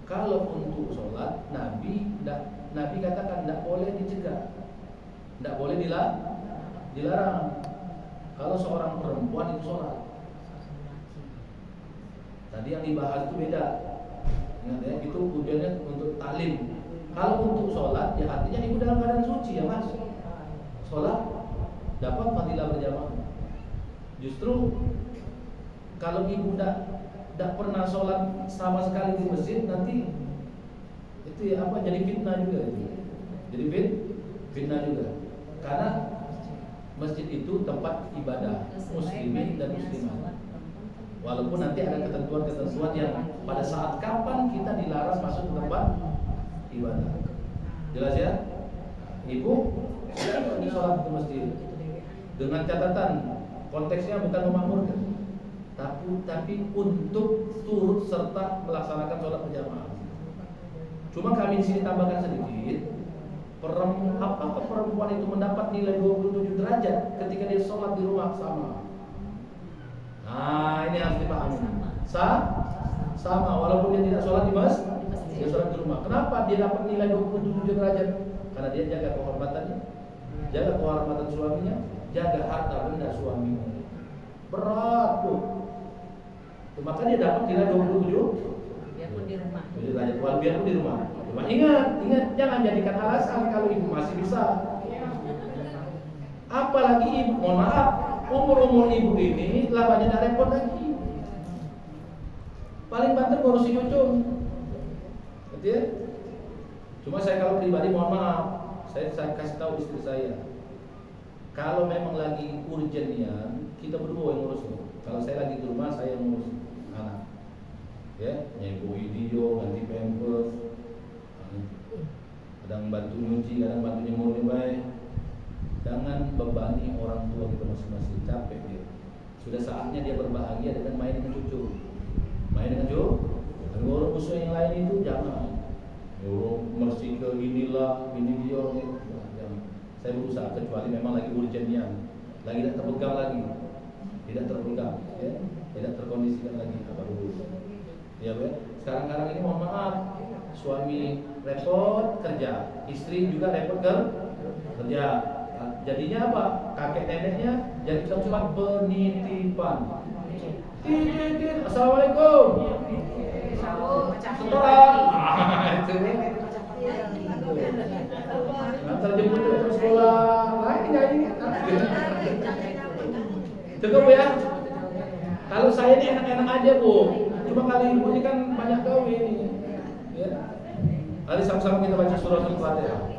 Kalau untuk sholat, Nabi katakan tidak boleh dicegah, tidak boleh dilarang. Kalau seorang perempuan itu sholat, tadi yang dibahas itu beda. Ingat ya, itu tujuannya untuk taklim. Kalau untuk sholat, ya artinya ibu dalam keadaan suci ya mas. Sholat dapat fadilah berjamaah. Justru kalau ibu tidak pernah sholat sama sekali di masjid, nanti itu ya apa, jadi fitnah juga itu. Jadi fitnah juga. Karena masjid itu tempat ibadah muslimin dan muslimat. Walaupun nanti ada ketentuan-ketentuan yang pada saat kapan kita dilarang masuk ke tempat ibadah. Jelas ya? Ibu silakan pergi sholat ke masjid. Dengan catatan konteksnya bukan memakmurkan, tapi untuk turut serta melaksanakan sholat berjamaah. Cuma kami di sini tambahkan sedikit. Apakah perempuan itu mendapat nilai 27 derajat ketika dia sholat di rumah? Sama. Nah, ini harus dipahami. Sama, walaupun dia tidak sholat di masjid, dia sholat di rumah. Kenapa dia dapat nilai 27 derajat? Karena dia jaga kehormatannya, jaga kehormatan suaminya, jaga harta benda suaminya. Berat tuh. Maka dia dapat nilai 27 Biarpun di rumah. derajat, biarpun di rumah. Cuma ingat, jangan jadikan alasan kalau ibu masih bisa. Apalagi ibu, mohon maaf, umur ibu ini lah banyak repot lagi. Paling banter ngurusin cucu, gitu ya. Cuma saya kalau pribadi mohon maaf, saya kasih tahu istri saya, kalau memang lagi urgentnya, kita berdua yang ngurus. Kalau saya lagi di rumah, saya yang ngurus anak, ya, nyebui dia, ganti pampers, kadang bantu nyuci, kadang bantu nyemur baik. Jangan bebani orang tua kita masing-masing, capek dia. Sudah saatnya dia berbahagia dengan main dengan cucu. Main dengan cucu. Kalau musuh yang lain itu jangan. Mesti ke inilah, ini dia. Jangan. Saya berusaha kecuali memang lagi urgentnya, lagi tidak terpegang lagi, tidak terpegang, ya, tidak terkondisikan lagi. Apa dulu? Ya, ya. Sekarang ini mohon maaf, suami repot kerja, istri juga repot kerja. Jadinya apa? Kakek neneknya jadi tempat penitipan. Assalamualaikum. Setoran. Antar jemput ke sekolah. Ini. Cukup ya. Kalau saya ini enak-enak aja Bu. Cuma kali ibu ini kan banyak gawe ini. Ya. Mari sama-sama kita baca surah Al-Fatihah.